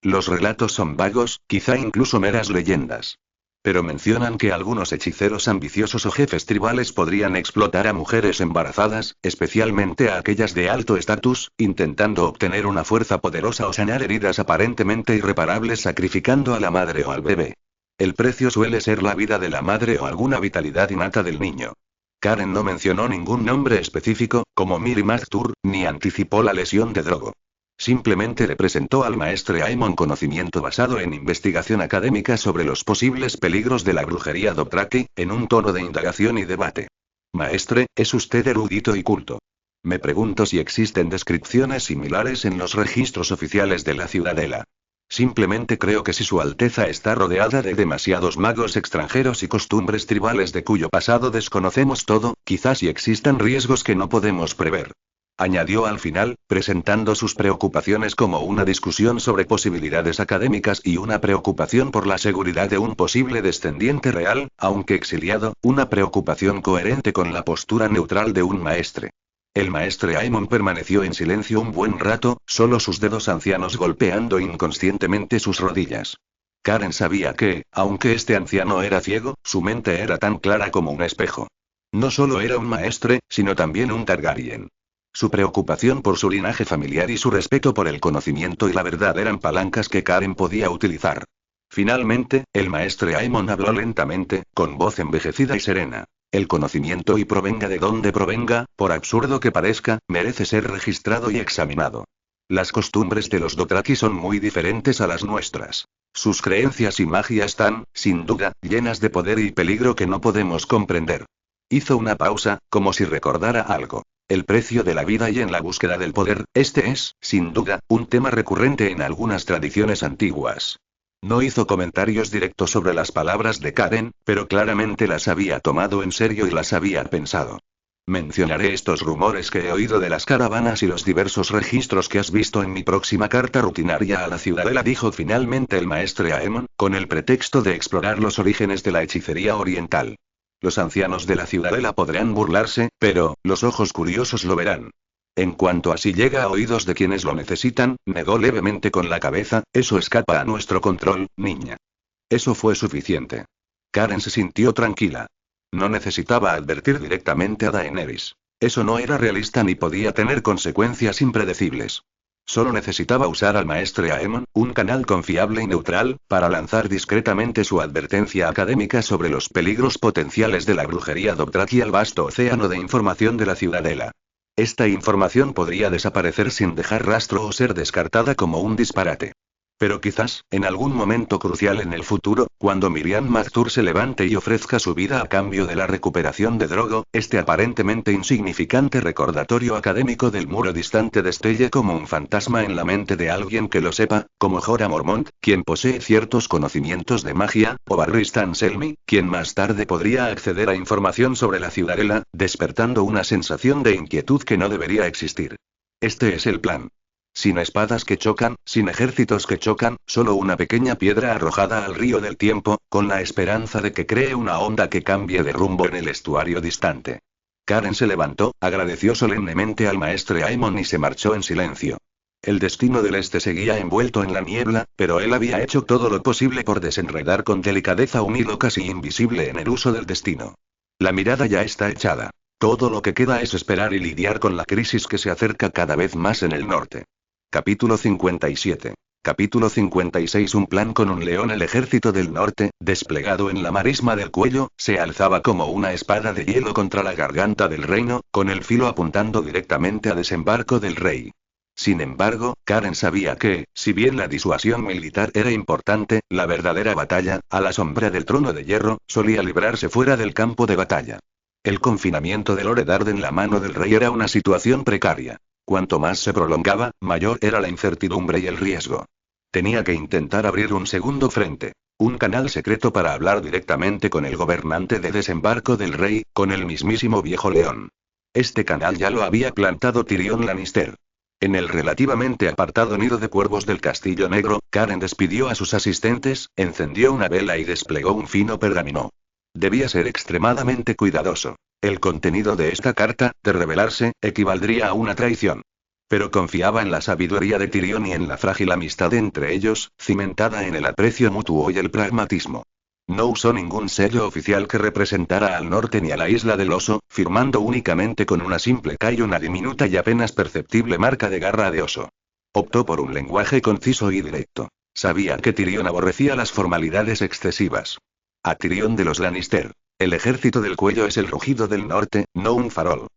Los relatos son vagos, quizá incluso meras leyendas. Pero mencionan que algunos hechiceros ambiciosos o jefes tribales podrían explotar a mujeres embarazadas, especialmente a aquellas de alto estatus, intentando obtener una fuerza poderosa o sanar heridas aparentemente irreparables sacrificando a la madre o al bebé. El precio suele ser la vida de la madre o alguna vitalidad innata del niño. Karen no mencionó ningún nombre específico, como Miri Maztur, ni anticipó la lesión de Drogo. Simplemente le presentó al maestre Aemon conocimiento basado en investigación académica sobre los posibles peligros de la brujería Dothraki, en un tono de indagación y debate. Maestre, es usted erudito y culto. Me pregunto si existen descripciones similares en los registros oficiales de la Ciudadela. Simplemente creo que si Su Alteza está rodeada de demasiados magos extranjeros y costumbres tribales de cuyo pasado desconocemos todo, quizás sí existan riesgos que no podemos prever. Añadió al final, presentando sus preocupaciones como una discusión sobre posibilidades académicas y una preocupación por la seguridad de un posible descendiente real, aunque exiliado, una preocupación coherente con la postura neutral de un maestre. El maestre Aemon permaneció en silencio un buen rato, solo sus dedos ancianos golpeando inconscientemente sus rodillas. Karen sabía que, aunque este anciano era ciego, su mente era tan clara como un espejo. No solo era un maestre, sino también un Targaryen. Su preocupación por su linaje familiar y su respeto por el conocimiento y la verdad eran palancas que Karen podía utilizar. Finalmente, el maestre Aemon habló lentamente, con voz envejecida y serena. El conocimiento, y provenga de donde provenga, por absurdo que parezca, merece ser registrado y examinado. Las costumbres de los Dothraki son muy diferentes a las nuestras. Sus creencias y magia están, sin duda, llenas de poder y peligro que no podemos comprender. Hizo una pausa, como si recordara algo. El precio de la vida y en la búsqueda del poder, este es, sin duda, un tema recurrente en algunas tradiciones antiguas. No hizo comentarios directos sobre las palabras de Karen, pero claramente las había tomado en serio y las había pensado. Mencionaré estos rumores que he oído de las caravanas y los diversos registros que has visto en mi próxima carta rutinaria a la Ciudadela, dijo finalmente el maestre Aemon, con el pretexto de explorar los orígenes de la hechicería oriental. Los ancianos de la Ciudadela podrán burlarse, pero, los ojos curiosos lo verán. En cuanto a si llega a oídos de quienes lo necesitan, negó levemente con la cabeza, eso escapa a nuestro control, niña. Eso fue suficiente. Karen se sintió tranquila. No necesitaba advertir directamente a Daenerys. Eso no era realista ni podía tener consecuencias impredecibles. Solo necesitaba usar al maestre Aemon, un canal confiable y neutral, para lanzar discretamente su advertencia académica sobre los peligros potenciales de la brujería Dothraki al vasto océano de información de la Ciudadela. Esta información podría desaparecer sin dejar rastro o ser descartada como un disparate. Pero quizás, en algún momento crucial en el futuro, cuando Miriam Maztur se levante y ofrezca su vida a cambio de la recuperación de Drogo, este aparentemente insignificante recordatorio académico del muro distante destelle como un fantasma en la mente de alguien que lo sepa, como Jorah Mormont, quien posee ciertos conocimientos de magia, o Barristan Selmy, quien más tarde podría acceder a información sobre la Ciudadela, despertando una sensación de inquietud que no debería existir. Este es el plan. Sin espadas que chocan, sin ejércitos que chocan, solo una pequeña piedra arrojada al río del tiempo, con la esperanza de que cree una onda que cambie de rumbo en el estuario distante. Karen se levantó, agradeció solemnemente al maestre Aemon y se marchó en silencio. El destino del este seguía envuelto en la niebla, pero él había hecho todo lo posible por desenredar con delicadeza un hilo casi invisible en el uso del destino. La mirada ya está echada. Todo lo que queda es esperar y lidiar con la crisis que se acerca cada vez más en el norte. Capítulo 57. Capítulo 56. Un plan con un león. El ejército del norte, desplegado en la marisma del cuello, se alzaba como una espada de hielo contra la garganta del reino, con el filo apuntando directamente a desembarco del rey. Sin embargo, Karen sabía que, si bien la disuasión militar era importante, la verdadera batalla, a la sombra del trono de hierro, solía librarse fuera del campo de batalla. El confinamiento de Loredard en la mano del rey era una situación precaria. Cuanto más se prolongaba, mayor era la incertidumbre y el riesgo. Tenía que intentar abrir un segundo frente. Un canal secreto para hablar directamente con el gobernante de desembarco del rey, con el mismísimo viejo león. Este canal ya lo había plantado Tyrion Lannister. En el relativamente apartado nido de cuervos del Castillo Negro, Karen despidió a sus asistentes, encendió una vela y desplegó un fino pergamino. Debía ser extremadamente cuidadoso. El contenido de esta carta, de revelarse, equivaldría a una traición. Pero confiaba en la sabiduría de Tyrion y en la frágil amistad entre ellos, cimentada en el aprecio mutuo y el pragmatismo. no usó ningún sello oficial que representara al norte ni a la isla del oso, firmando únicamente con una simple K y una diminuta y apenas perceptible marca de garra de oso. Optó por un lenguaje conciso y directo. Sabía que Tyrion aborrecía las formalidades excesivas. A Tyrion de los Lannister, el ejército del cuello es el rugido del norte, no un farol.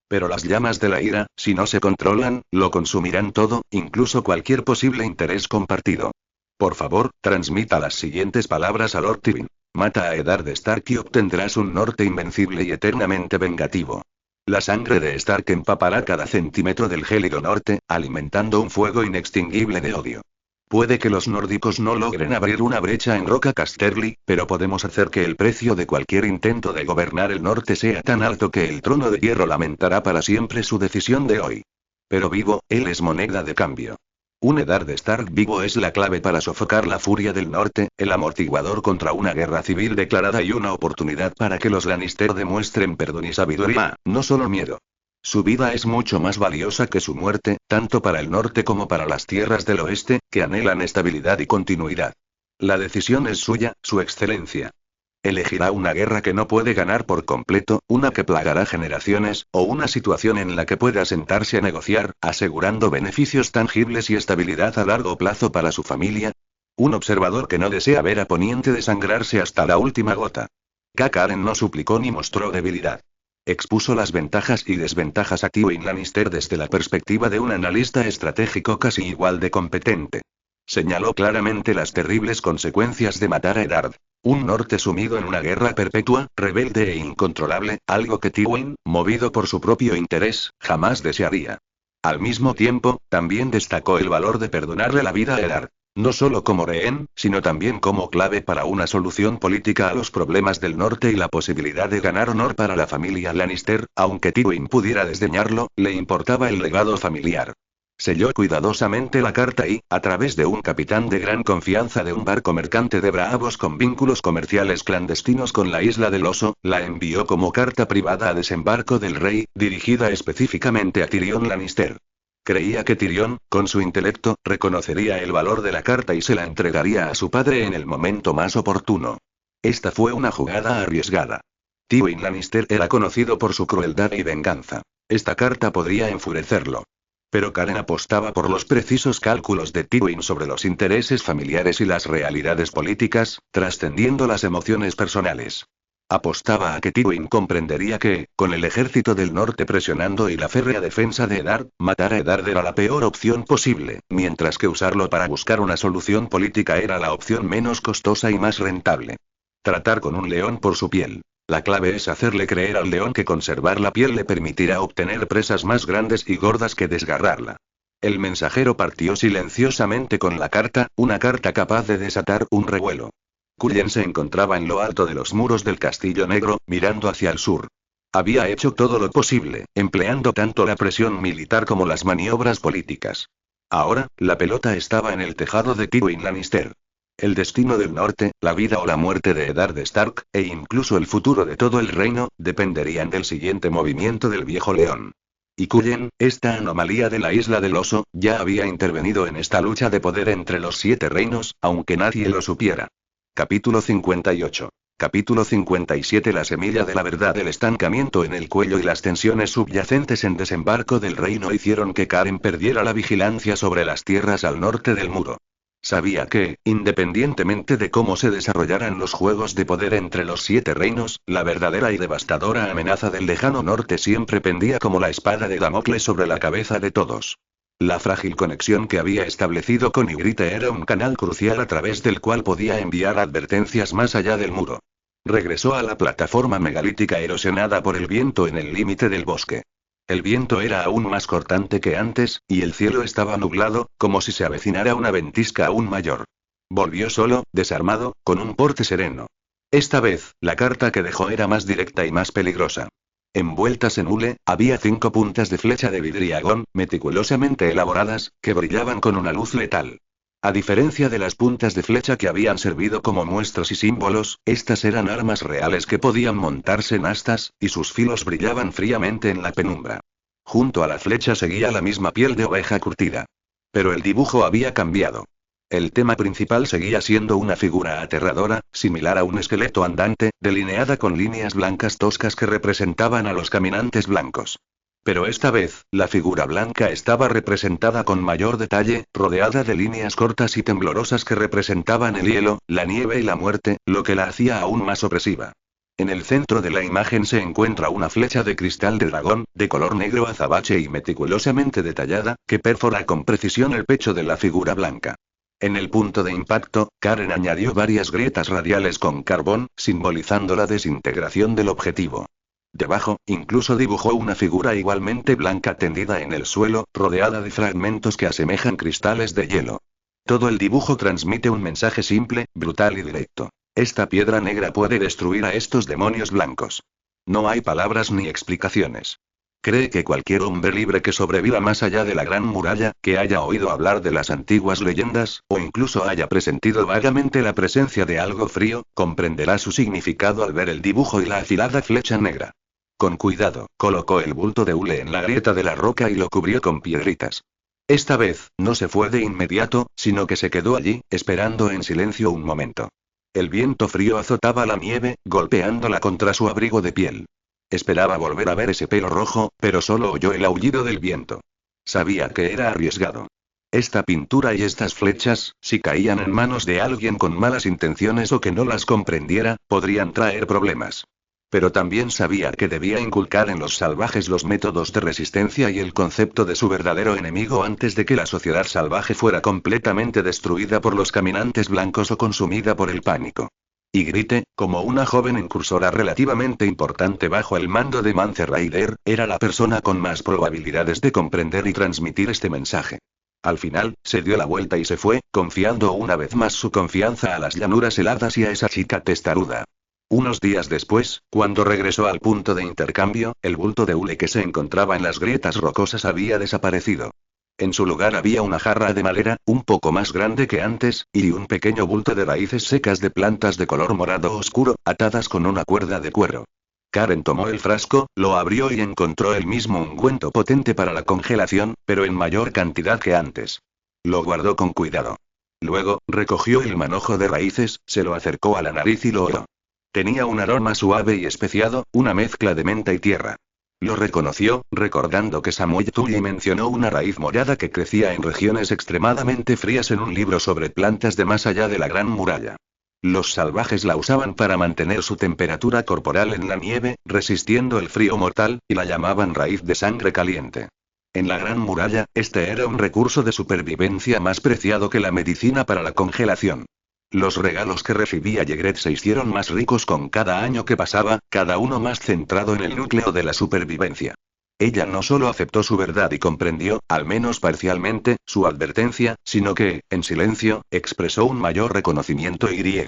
Pero las llamas de la ira, si no se controlan, lo consumirán todo, incluso cualquier posible interés compartido. Por favor, transmita las siguientes palabras a Lord Tywin. Mata a Eddard Stark y obtendrás un norte invencible y eternamente vengativo. La sangre de Stark empapará cada centímetro del gélido norte, alimentando un fuego inextinguible de odio. Puede que los nórdicos no logren abrir una brecha en Roca Casterly, pero podemos hacer que el precio de cualquier intento de gobernar el norte sea tan alto que el trono de hierro lamentará para siempre su decisión de hoy. Pero vivo, él es moneda de cambio. Un Eddard Stark vivo es la clave para sofocar la furia del norte, el amortiguador contra una guerra civil declarada y una oportunidad para que los Lannister demuestren perdón y sabiduría, no solo miedo. Su vida es mucho más valiosa que su muerte, tanto para el norte como para las tierras del oeste, que anhelan estabilidad y continuidad. La decisión es suya, su excelencia. Elegirá una guerra que no puede ganar por completo, una que plagará generaciones, o una situación en la que pueda sentarse a negociar, asegurando beneficios tangibles y estabilidad a largo plazo para su familia. Un observador que no desea ver a Poniente desangrarse hasta la última gota. Karen no suplicó ni mostró debilidad. Expuso las ventajas y desventajas a Tywin Lannister desde la perspectiva de un analista estratégico casi igual de competente. Señaló claramente las terribles consecuencias de matar a Eddard. Un norte sumido en una guerra perpetua, rebelde e incontrolable, algo que Tywin, movido por su propio interés, jamás desearía. Al mismo tiempo, también destacó el valor de perdonarle la vida a Eddard. No solo como rehén, sino también como clave para una solución política a los problemas del norte y la posibilidad de ganar honor para la familia Lannister, aunque Tywin pudiera desdeñarlo, le importaba el legado familiar. Selló cuidadosamente la carta y, a través de un capitán de gran confianza de un barco mercante de Braavos con vínculos comerciales clandestinos con la isla del Oso, la envió como carta privada a desembarco del rey, dirigida específicamente a Tyrion Lannister. Creía que Tyrion, con su intelecto, reconocería el valor de la carta y se la entregaría a su padre en el momento más oportuno. Esta fue una jugada arriesgada. Tywin Lannister era conocido por su crueldad y venganza. Esta carta podría enfurecerlo. Pero Karen apostaba por los precisos cálculos de Tywin sobre los intereses familiares y las realidades políticas, trascendiendo las emociones personales. Apostaba a que Tywin comprendería que, con el ejército del norte presionando y la férrea defensa de Eddard, matar a Eddard era la peor opción posible, mientras que usarlo para buscar una solución política era la opción menos costosa y más rentable. Tratar con un león por su piel. La clave es hacerle creer al león que conservar la piel le permitirá obtener presas más grandes y gordas que desgarrarla. El mensajero partió silenciosamente con la carta, una carta capaz de desatar un revuelo. Cullen se encontraba en lo alto de los muros del Castillo Negro, mirando hacia el sur. Había hecho todo lo posible, empleando tanto la presión militar como las maniobras políticas. Ahora, la pelota estaba en el tejado de Tywin Lannister. El destino del norte, la vida o la muerte de Eddard Stark, e incluso el futuro de todo el reino, dependerían del siguiente movimiento del viejo león. Y Cullen, esta anomalía de la isla del oso, ya había intervenido en esta lucha de poder entre los 7 reinos, aunque nadie lo supiera. Capítulo 58. Capítulo 57. La semilla de la verdad. El estancamiento en el cuello y las tensiones subyacentes en desembarco del reino hicieron que Karen perdiera la vigilancia sobre las tierras al norte del muro. Sabía que, independientemente de cómo se desarrollaran los juegos de poder entre los 7 reinos, la verdadera y devastadora amenaza del lejano norte siempre pendía como la espada de Damocles sobre la cabeza de todos. La frágil conexión que había establecido con Ygritte era un canal crucial a través del cual podía enviar advertencias más allá del muro. Regresó a la plataforma megalítica erosionada por el viento en el límite del bosque. El viento era aún más cortante que antes, y el cielo estaba nublado, como si se avecinara una ventisca aún mayor. Volvió solo, desarmado, con un porte sereno. Esta vez, la carta que dejó era más directa y más peligrosa. Envueltas en hule, había 5 puntas de flecha de vidriagón, meticulosamente elaboradas, que brillaban con una luz letal. A diferencia de las puntas de flecha que habían servido como muestras y símbolos, estas eran armas reales que podían montarse en astas, y sus filos brillaban fríamente en la penumbra. Junto a la flecha seguía la misma piel de oveja curtida. Pero el dibujo había cambiado. El tema principal seguía siendo una figura aterradora, similar a un esqueleto andante, delineada con líneas blancas toscas que representaban a los caminantes blancos. Pero esta vez, la figura blanca estaba representada con mayor detalle, rodeada de líneas cortas y temblorosas que representaban el hielo, la nieve y la muerte, lo que la hacía aún más opresiva. En el centro de la imagen se encuentra una flecha de cristal de dragón, de color negro azabache y meticulosamente detallada, que perfora con precisión el pecho de la figura blanca. En el punto de impacto, Karen añadió varias grietas radiales con carbón, simbolizando la desintegración del objetivo. Debajo, incluso dibujó una figura igualmente blanca tendida en el suelo, rodeada de fragmentos que asemejan cristales de hielo. Todo el dibujo transmite un mensaje simple, brutal y directo. Esta piedra negra puede destruir a estos demonios blancos. No hay palabras ni explicaciones. Cree que cualquier hombre libre que sobreviva más allá de la Gran Muralla, que haya oído hablar de las antiguas leyendas, o incluso haya presentido vagamente la presencia de algo frío, comprenderá su significado al ver el dibujo y la afilada flecha negra. Con cuidado, colocó el bulto de hule en la grieta de la roca y lo cubrió con piedritas. Esta vez, no se fue de inmediato, sino que se quedó allí, esperando en silencio un momento. El viento frío azotaba la nieve, golpeándola contra su abrigo de piel. Esperaba volver a ver ese pelo rojo, pero solo oyó el aullido del viento. Sabía que era arriesgado. Esta pintura y estas flechas, si caían en manos de alguien con malas intenciones o que no las comprendiera, podrían traer problemas. Pero también sabía que debía inculcar en los salvajes los métodos de resistencia y el concepto de su verdadero enemigo antes de que la sociedad salvaje fuera completamente destruida por los caminantes blancos o consumida por el pánico. Y Grite, como una joven incursora relativamente importante bajo el mando de Mance Rayder, era la persona con más probabilidades de comprender y transmitir este mensaje. Al final, se dio la vuelta y se fue, confiando una vez más su confianza a las llanuras heladas y a esa chica testaruda. Unos días después, cuando regresó al punto de intercambio, el bulto de hule que se encontraba en las grietas rocosas había desaparecido. En su lugar había una jarra de madera, un poco más grande que antes, y un pequeño bulto de raíces secas de plantas de color morado oscuro, atadas con una cuerda de cuero. Karen tomó el frasco, lo abrió y encontró el mismo ungüento potente para la congelación, pero en mayor cantidad que antes. Lo guardó con cuidado. Luego, recogió el manojo de raíces, se lo acercó a la nariz y lo oló. Tenía un aroma suave y especiado, una mezcla de menta y tierra. Lo reconoció, recordando que Samuel Tully mencionó una raíz morada que crecía en regiones extremadamente frías en un libro sobre plantas de más allá de la Gran Muralla. Los salvajes la usaban para mantener su temperatura corporal en la nieve, resistiendo el frío mortal, y la llamaban raíz de sangre caliente. En la Gran Muralla, este era un recurso de supervivencia más preciado que la medicina para la congelación. Los regalos que recibía Ygritte se hicieron más ricos con cada año que pasaba, cada uno más centrado en el núcleo de la supervivencia. Ella no solo aceptó su verdad y comprendió, al menos parcialmente, su advertencia, sino que, en silencio, expresó un mayor reconocimiento y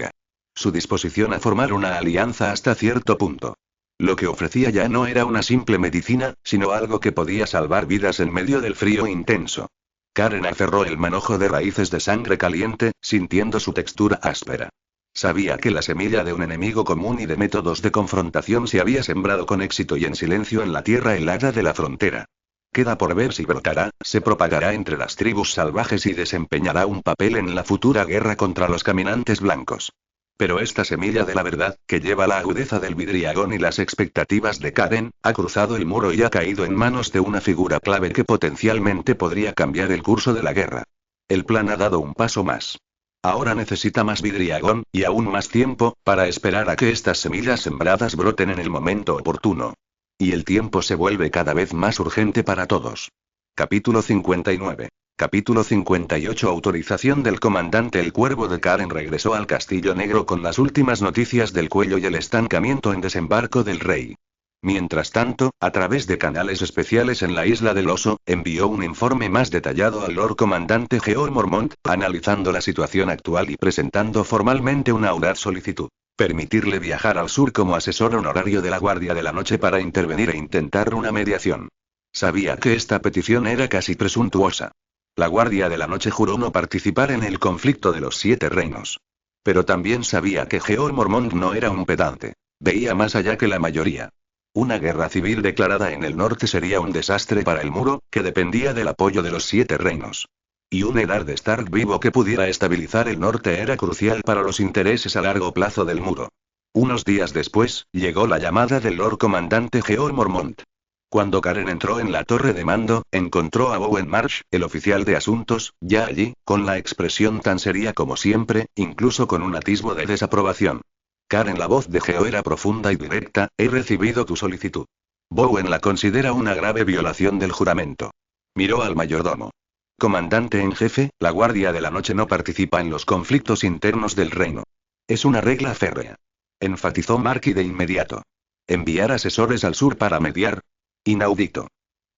su disposición a formar una alianza hasta cierto punto. Lo que ofrecía ya no era una simple medicina, sino algo que podía salvar vidas en medio del frío intenso. Karen aferró el manojo de raíces de sangre caliente, sintiendo su textura áspera. Sabía que la semilla de un enemigo común y de métodos de confrontación se había sembrado con éxito y en silencio en la tierra helada de la frontera. Queda por ver si brotará, se propagará entre las tribus salvajes y desempeñará un papel en la futura guerra contra los caminantes blancos. Pero esta semilla de la verdad, que lleva la agudeza del vidriagón y las expectativas de Karen, ha cruzado el muro y ha caído en manos de una figura clave que potencialmente podría cambiar el curso de la guerra. El plan ha dado un paso más. Ahora necesita más vidriagón, y aún más tiempo, para esperar a que estas semillas sembradas broten en el momento oportuno. Y el tiempo se vuelve cada vez más urgente para todos. Capítulo 59. Capítulo 58. Autorización del comandante. El cuervo de Karen regresó al Castillo Negro con las últimas noticias del cuello y el estancamiento en desembarco del rey. Mientras tanto, a través de canales especiales en la isla del Oso, envió un informe más detallado al Lord Comandante George Mormont, analizando la situación actual y presentando formalmente una audaz solicitud. Permitirle viajar al sur como asesor honorario de la Guardia de la Noche para intervenir e intentar una mediación. Sabía que esta petición era casi presuntuosa. La Guardia de la Noche juró no participar en el conflicto de los 7 reinos. Pero también sabía que George Mormont no era un pedante. Veía más allá que la mayoría. Una guerra civil declarada en el norte sería un desastre para el muro, que dependía del apoyo de los 7 reinos. Y un Eddard Stark vivo que pudiera estabilizar el norte era crucial para los intereses a largo plazo del muro. Unos días después, llegó la llamada del Lord Comandante Georg Mormont. Cuando Karen entró en la torre de mando, encontró a Bowen Marsh, el oficial de asuntos, ya allí, con la expresión tan seria como siempre, incluso con un atisbo de desaprobación. Karen, la voz de Geo era profunda y directa: he recibido tu solicitud. Bowen la considera una grave violación del juramento. Miró al mayordomo. Comandante en jefe, la Guardia de la Noche no participa en los conflictos internos del reino. Es una regla férrea. Enfatizó Marky de inmediato. ¿Enviar asesores al sur para mediar? Inaudito.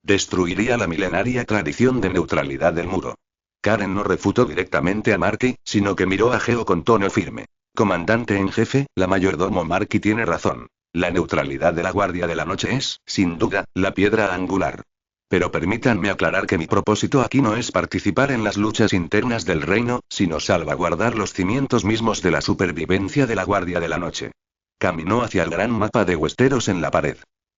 Destruiría la milenaria tradición de neutralidad del muro. Karen no refutó directamente a Marky, sino que miró a Geo con tono firme. Comandante en jefe, la mayordomo Marky tiene razón. La neutralidad de la Guardia de la Noche es, sin duda, la piedra angular. Pero permítanme aclarar que mi propósito aquí no es participar en las luchas internas del reino, sino salvaguardar los cimientos mismos de la supervivencia de la Guardia de la Noche. Caminó hacia el gran mapa de Westeros en la pared.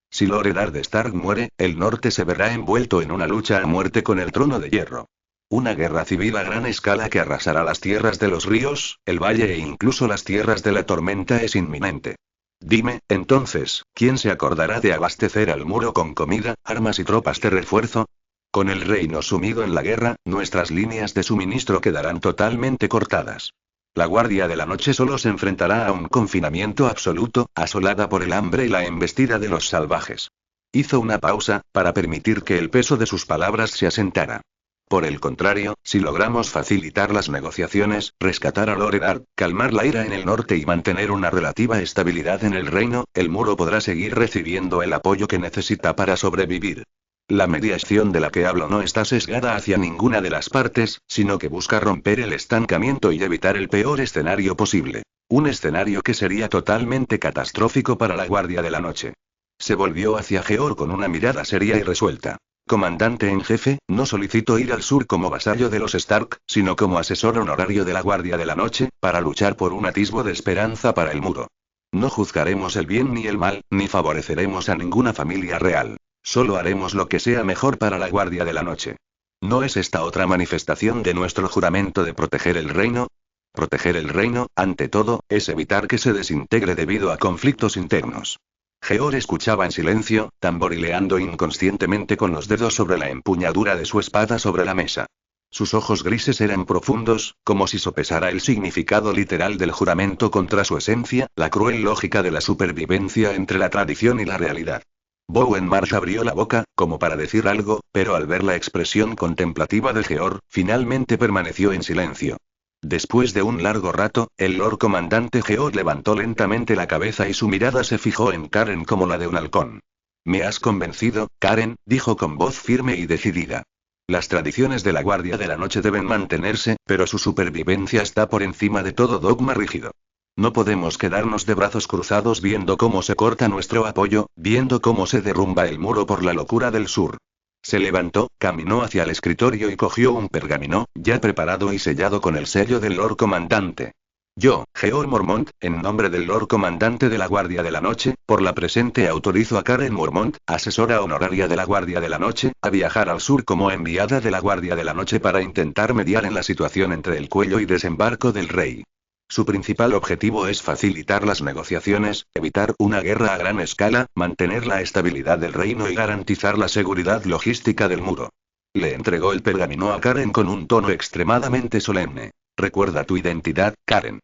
Si Lord Eddard Stark muere, el norte se verá envuelto en una lucha a muerte con el Trono de Hierro. Una guerra civil a gran escala que arrasará las tierras de los ríos, el valle e incluso las tierras de la tormenta es inminente. Dime, entonces, ¿quién se acordará de abastecer al muro con comida, armas y tropas de refuerzo? Con el reino sumido en la guerra, nuestras líneas de suministro quedarán totalmente cortadas. La Guardia de la Noche solo se enfrentará a un confinamiento absoluto, asolada por el hambre y la embestida de los salvajes. Hizo una pausa, para permitir que el peso de sus palabras se asentara. Por el contrario, si logramos facilitar las negociaciones, rescatar a Lord Eddard, calmar la ira en el norte y mantener una relativa estabilidad en el reino, el muro podrá seguir recibiendo el apoyo que necesita para sobrevivir. La mediación de la que hablo no está sesgada hacia ninguna de las partes, sino que busca romper el estancamiento y evitar el peor escenario posible. Un escenario que sería totalmente catastrófico para la Guardia de la Noche. Se volvió hacia Georg con una mirada seria y resuelta. Comandante en jefe, no solicito ir al sur como vasallo de los Stark, sino como asesor honorario de la Guardia de la Noche, para luchar por un atisbo de esperanza para el muro. No juzgaremos el bien ni el mal, ni favoreceremos a ninguna familia real. Solo haremos lo que sea mejor para la Guardia de la Noche. ¿No es esta otra manifestación de nuestro juramento de proteger el reino? Proteger el reino, ante todo, es evitar que se desintegre debido a conflictos internos. Georg escuchaba en silencio, tamborileando inconscientemente con los dedos sobre la empuñadura de su espada sobre la mesa. Sus ojos grises eran profundos, como si sopesara el significado literal del juramento contra su esencia, la cruel lógica de la supervivencia entre la tradición y la realidad. Bowen Marsh abrió la boca, como para decir algo, pero al ver la expresión contemplativa de Georg, finalmente permaneció en silencio. Después de un largo rato, el Lord Comandante Georg levantó lentamente la cabeza y su mirada se fijó en Karen como la de un halcón. Me has convencido, Karen, dijo con voz firme y decidida. Las tradiciones de la Guardia de la Noche deben mantenerse, pero su supervivencia está por encima de todo dogma rígido. No podemos quedarnos de brazos cruzados viendo cómo se corta nuestro apoyo, viendo cómo se derrumba el muro por la locura del sur. Se levantó, caminó hacia el escritorio y cogió un pergamino, ya preparado y sellado con el sello del Lord Comandante. Yo, Georg Mormont, en nombre del Lord Comandante de la Guardia de la Noche, por la presente autorizo a Karen Mormont, asesora honoraria de la Guardia de la Noche, a viajar al sur como enviada de la Guardia de la Noche para intentar mediar en la situación entre el cuello y desembarco del rey. Su principal objetivo es facilitar las negociaciones, evitar una guerra a gran escala, mantener la estabilidad del reino y garantizar la seguridad logística del muro. Le entregó el pergamino a Karen con un tono extremadamente solemne. Recuerda tu identidad, Karen.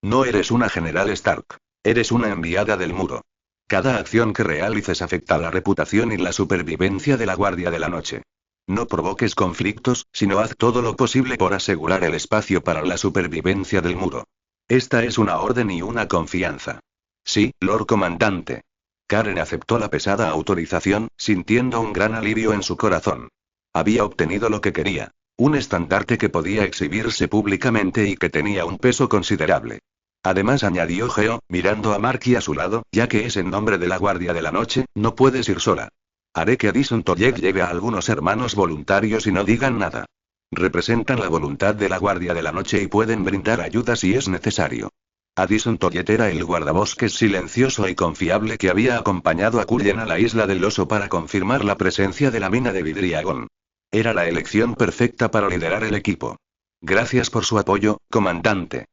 No eres una general Stark. Eres una enviada del muro. Cada acción que realices afecta la reputación y la supervivencia de la Guardia de la Noche. No provoques conflictos, sino haz todo lo posible por asegurar el espacio para la supervivencia del muro. Esta es una orden y una confianza. Sí, Lord Comandante. Karen aceptó la pesada autorización, sintiendo un gran alivio en su corazón. Había obtenido lo que quería. Un estandarte que podía exhibirse públicamente y que tenía un peso considerable. Además, añadió Geo, mirando a Marky a su lado, ya que es en nombre de la Guardia de la Noche, no puedes ir sola. Haré que Addison Tollek lleve a algunos hermanos voluntarios y no digan nada. Representan la voluntad de la Guardia de la Noche y pueden brindar ayuda si es necesario. Addison Tollek era el guardabosques silencioso y confiable que había acompañado a Cullen a la isla del Oso para confirmar la presencia de la mina de Vidriagón. Era la elección perfecta para liderar el equipo. Gracias por su apoyo, comandante.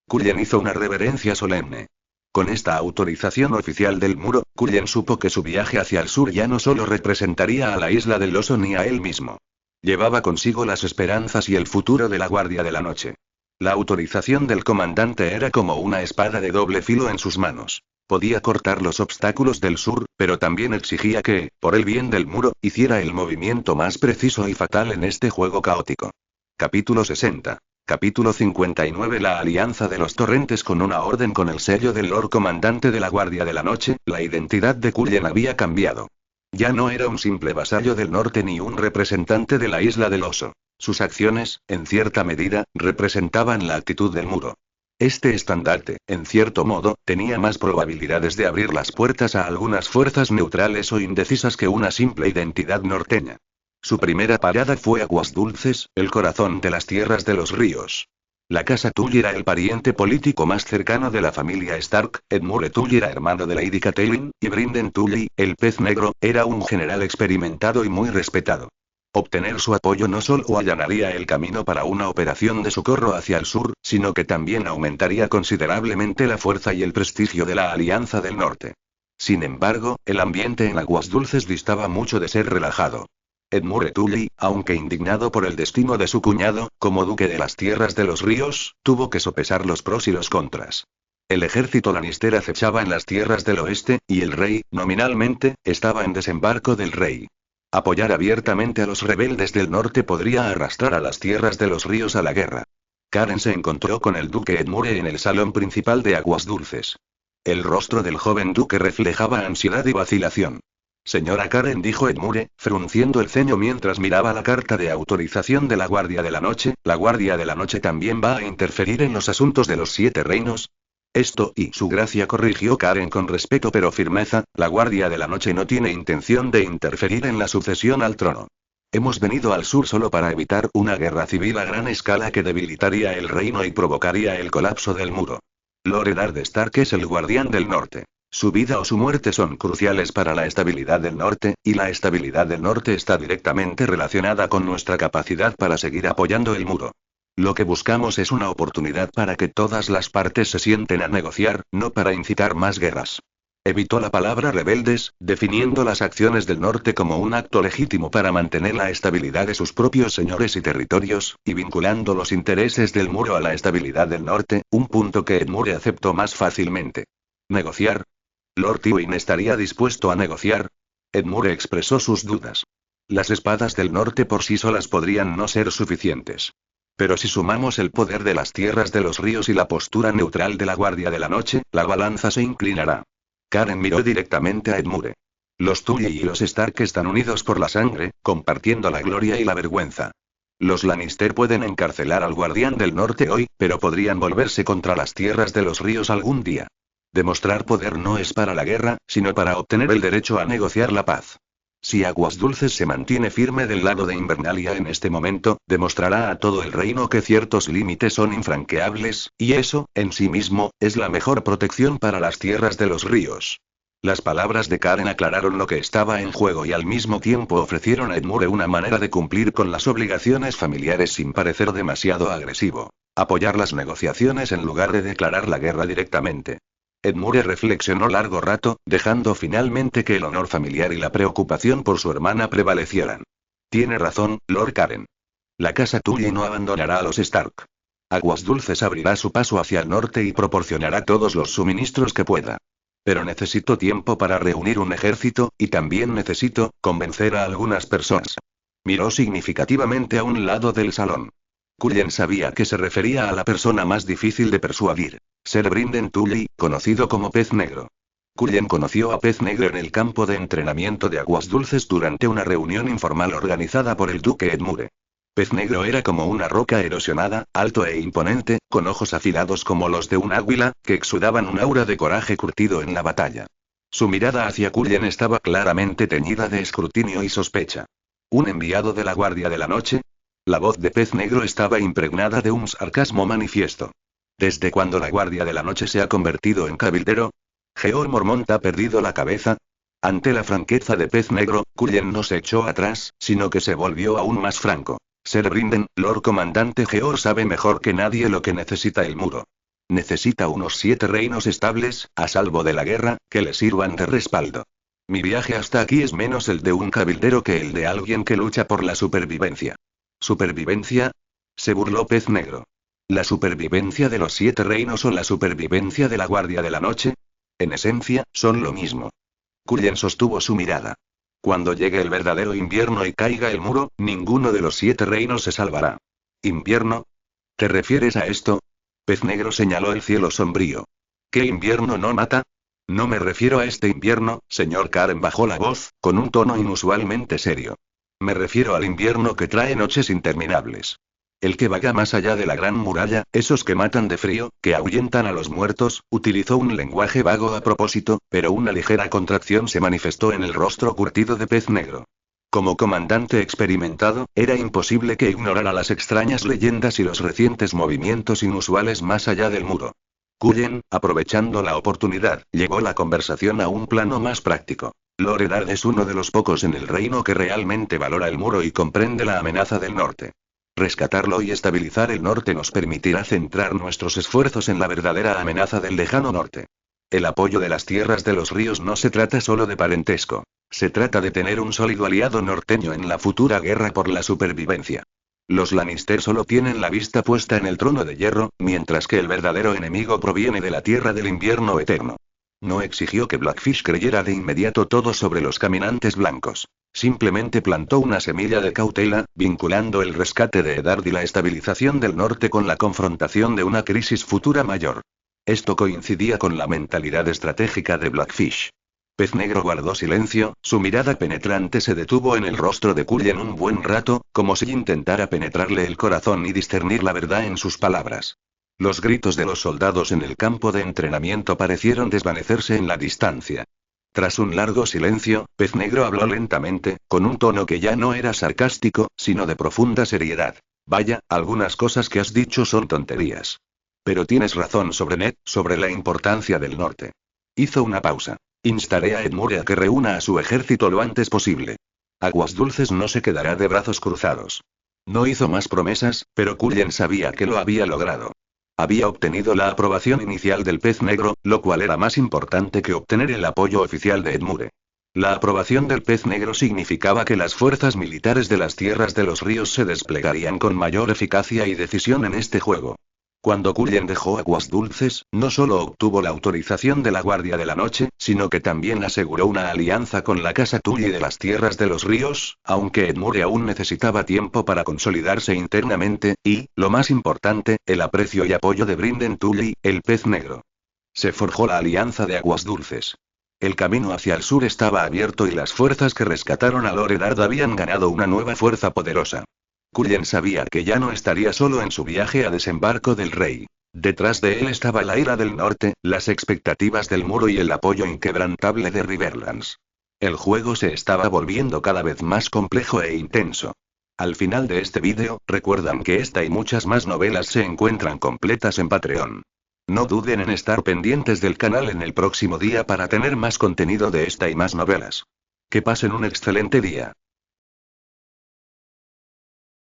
Cullen hizo una reverencia solemne. Con esta autorización oficial del muro, Cullen supo que su viaje hacia el sur ya no solo representaría a la isla del oso ni a él mismo. Llevaba consigo las esperanzas y el futuro de la Guardia de la Noche. La autorización del comandante era como una espada de doble filo en sus manos. Podía cortar los obstáculos del sur, pero también exigía que, por el bien del muro, hiciera el movimiento más preciso y fatal en este juego caótico. Capítulo 60. Capítulo 59. La alianza de los torrentes. Con una orden con el sello del Lord Comandante de la Guardia de la Noche, la identidad de Cullen había cambiado. Ya no era un simple vasallo del norte ni un representante de la isla del oso. Sus acciones, en cierta medida, representaban la actitud del muro. Este estandarte, en cierto modo, tenía más probabilidades de abrir las puertas a algunas fuerzas neutrales o indecisas que una simple identidad norteña. Su primera parada fue Aguas Dulces, el corazón de las tierras de los ríos. La casa Tully era el pariente político más cercano de la familia Stark. Edmure Tully era hermano de Lady Catelyn, y Brynden Tully, el pez negro, era un general experimentado y muy respetado. Obtener su apoyo no solo allanaría el camino para una operación de socorro hacia el sur, sino que también aumentaría considerablemente la fuerza y el prestigio de la Alianza del Norte. Sin embargo, el ambiente en Aguas Dulces distaba mucho de ser relajado. Edmure Tully, aunque indignado por el destino de su cuñado, como duque de las tierras de los ríos, tuvo que sopesar los pros y los contras. El ejército Lannister acechaba en las tierras del oeste, y el rey, nominalmente, estaba en desembarco del rey. Apoyar abiertamente a los rebeldes del norte podría arrastrar a las tierras de los ríos a la guerra. Karen se encontró con el duque Edmure en el salón principal de Aguas Dulces. El rostro del joven duque reflejaba ansiedad y vacilación. Señora Karen, dijo Edmure, frunciendo el ceño mientras miraba la carta de autorización de la Guardia de la Noche. ¿La Guardia de la Noche también va a interferir en los asuntos de los 7 reinos? Esto y su gracia, corrigió Karen con respeto pero firmeza, la Guardia de la Noche no tiene intención de interferir en la sucesión al trono. Hemos venido al sur solo para evitar una guerra civil a gran escala que debilitaría el reino y provocaría el colapso del muro. Lord Eddard Stark es el guardián del norte. Su vida o su muerte son cruciales para la estabilidad del norte, y la estabilidad del norte está directamente relacionada con nuestra capacidad para seguir apoyando el muro. Lo que buscamos es una oportunidad para que todas las partes se sienten a negociar, no para incitar más guerras. Evitó la palabra rebeldes, definiendo las acciones del norte como un acto legítimo para mantener la estabilidad de sus propios señores y territorios, y vinculando los intereses del muro a la estabilidad del norte, un punto que Edmure aceptó más fácilmente. ¿Negociar? ¿Lord Tywin estaría dispuesto a negociar? Edmure expresó sus dudas. Las espadas del norte por sí solas podrían no ser suficientes. Pero si sumamos el poder de las tierras de los ríos y la postura neutral de la Guardia de la Noche, la balanza se inclinará. Karen miró directamente a Edmure. Los Tully y los Stark están unidos por la sangre, compartiendo la gloria y la vergüenza. Los Lannister pueden encarcelar al Guardián del Norte hoy, pero podrían volverse contra las tierras de los ríos algún día. Demostrar poder no es para la guerra, sino para obtener el derecho a negociar la paz. Si Aguas Dulces se mantiene firme del lado de Invernalia en este momento, demostrará a todo el reino que ciertos límites son infranqueables, y eso, en sí mismo, es la mejor protección para las tierras de los ríos. Las palabras de Karen aclararon lo que estaba en juego y al mismo tiempo ofrecieron a Edmure una manera de cumplir con las obligaciones familiares sin parecer demasiado agresivo. Apoyar las negociaciones en lugar de declarar la guerra directamente. Edmure reflexionó largo rato, dejando finalmente que el honor familiar y la preocupación por su hermana prevalecieran. Tiene razón, Lord Karen. La casa Tully no abandonará a los Stark. Aguas Dulces abrirá su paso hacia el norte y proporcionará todos los suministros que pueda. Pero necesito tiempo para reunir un ejército, y también necesito convencer a algunas personas. Miró significativamente a un lado del salón. Cullen sabía que se refería a la persona más difícil de persuadir. Ser Brynden Tully, conocido como Pez Negro. Cullen conoció a Pez Negro en el campo de entrenamiento de Aguas Dulces durante una reunión informal organizada por el duque Edmure. Pez Negro era como una roca erosionada, alto e imponente, con ojos afilados como los de un águila, que exudaban un aura de coraje curtido en la batalla. Su mirada hacia Cullen estaba claramente teñida de escrutinio y sospecha. ¿Un enviado de la Guardia de la Noche? La voz de Pez Negro estaba impregnada de un sarcasmo manifiesto. ¿Desde cuándo la Guardia de la Noche se ha convertido en cabildero? ¿Jeor Mormont ha perdido la cabeza? Ante la franqueza de Pez Negro, Cullen no se echó atrás, sino que se volvió aún más franco. Sir Brinden, Lord Comandante George sabe mejor que nadie lo que necesita el muro. Necesita unos 7 reinos estables, a salvo de la guerra, que le sirvan de respaldo. Mi viaje hasta aquí es menos el de un cabildero que el de alguien que lucha por la supervivencia. ¿Supervivencia? Se burló Pez Negro. ¿La supervivencia de los 7 reinos o la supervivencia de la Guardia de la Noche? En esencia, son lo mismo. Cullen sostuvo su mirada. Cuando llegue el verdadero invierno y caiga el muro, ninguno de los 7 reinos se salvará. ¿Invierno? ¿Te refieres a esto? Pez Negro señaló el cielo sombrío. ¿Qué invierno no mata? No me refiero a este invierno, señor Karen bajó la voz, con un tono inusualmente serio. Me refiero al invierno que trae noches interminables. El que vaga más allá de la gran muralla, esos que matan de frío, que ahuyentan a los muertos, utilizó un lenguaje vago a propósito, pero una ligera contracción se manifestó en el rostro curtido de Pez Negro. Como comandante experimentado, era imposible que ignorara las extrañas leyendas y los recientes movimientos inusuales más allá del muro. Cullen, aprovechando la oportunidad, llevó la conversación a un plano más práctico. Lord Eddard es uno de los pocos en el reino que realmente valora el muro y comprende la amenaza del norte. Rescatarlo y estabilizar el norte nos permitirá centrar nuestros esfuerzos en la verdadera amenaza del lejano norte. El apoyo de las tierras de los ríos no se trata solo de parentesco. Se trata de tener un sólido aliado norteño en la futura guerra por la supervivencia. Los Lannister solo tienen la vista puesta en el trono de hierro, mientras que el verdadero enemigo proviene de la tierra del invierno eterno. No exigió que Blackfish creyera de inmediato todo sobre los caminantes blancos. Simplemente plantó una semilla de cautela, vinculando el rescate de Eddard y la estabilización del norte con la confrontación de una crisis futura mayor. Esto coincidía con la mentalidad estratégica de Blackfish. Pez Negro guardó silencio, su mirada penetrante se detuvo en el rostro de Cullen un buen rato, como si intentara penetrarle el corazón y discernir la verdad en sus palabras. Los gritos de los soldados en el campo de entrenamiento parecieron desvanecerse en la distancia. Tras un largo silencio, Pez Negro habló lentamente, con un tono que ya no era sarcástico, sino de profunda seriedad. Vaya, algunas cosas que has dicho son tonterías. Pero tienes razón sobre Ned, sobre la importancia del norte. Hizo una pausa. Instaré a Edmure a que reúna a su ejército lo antes posible. Aguas Dulces no se quedará de brazos cruzados. No hizo más promesas, pero Cullen sabía que lo había logrado. Había obtenido la aprobación inicial del Pez Negro, lo cual era más importante que obtener el apoyo oficial de Edmure. La aprobación del Pez Negro significaba que las fuerzas militares de las tierras de los ríos se desplegarían con mayor eficacia y decisión en este juego. Cuando Cullen dejó Aguas Dulces, no solo obtuvo la autorización de la Guardia de la Noche, sino que también aseguró una alianza con la Casa Tully de las Tierras de los Ríos, aunque Edmure aún necesitaba tiempo para consolidarse internamente, y, lo más importante, el aprecio y apoyo de Brinden Tully, el Pez Negro. Se forjó la alianza de Aguas Dulces. El camino hacia el sur estaba abierto y las fuerzas que rescataron a Lord Eddard habían ganado una nueva fuerza poderosa. Cullen sabía que ya no estaría solo en su viaje a desembarco del rey. Detrás de él estaba la ira del norte, las expectativas del muro y el apoyo inquebrantable de Riverlands. El juego se estaba volviendo cada vez más complejo e intenso. Al final de este vídeo, recuerdan que esta y muchas más novelas se encuentran completas en Patreon. No duden en estar pendientes del canal en el próximo día para tener más contenido de esta y más novelas. Que pasen un excelente día.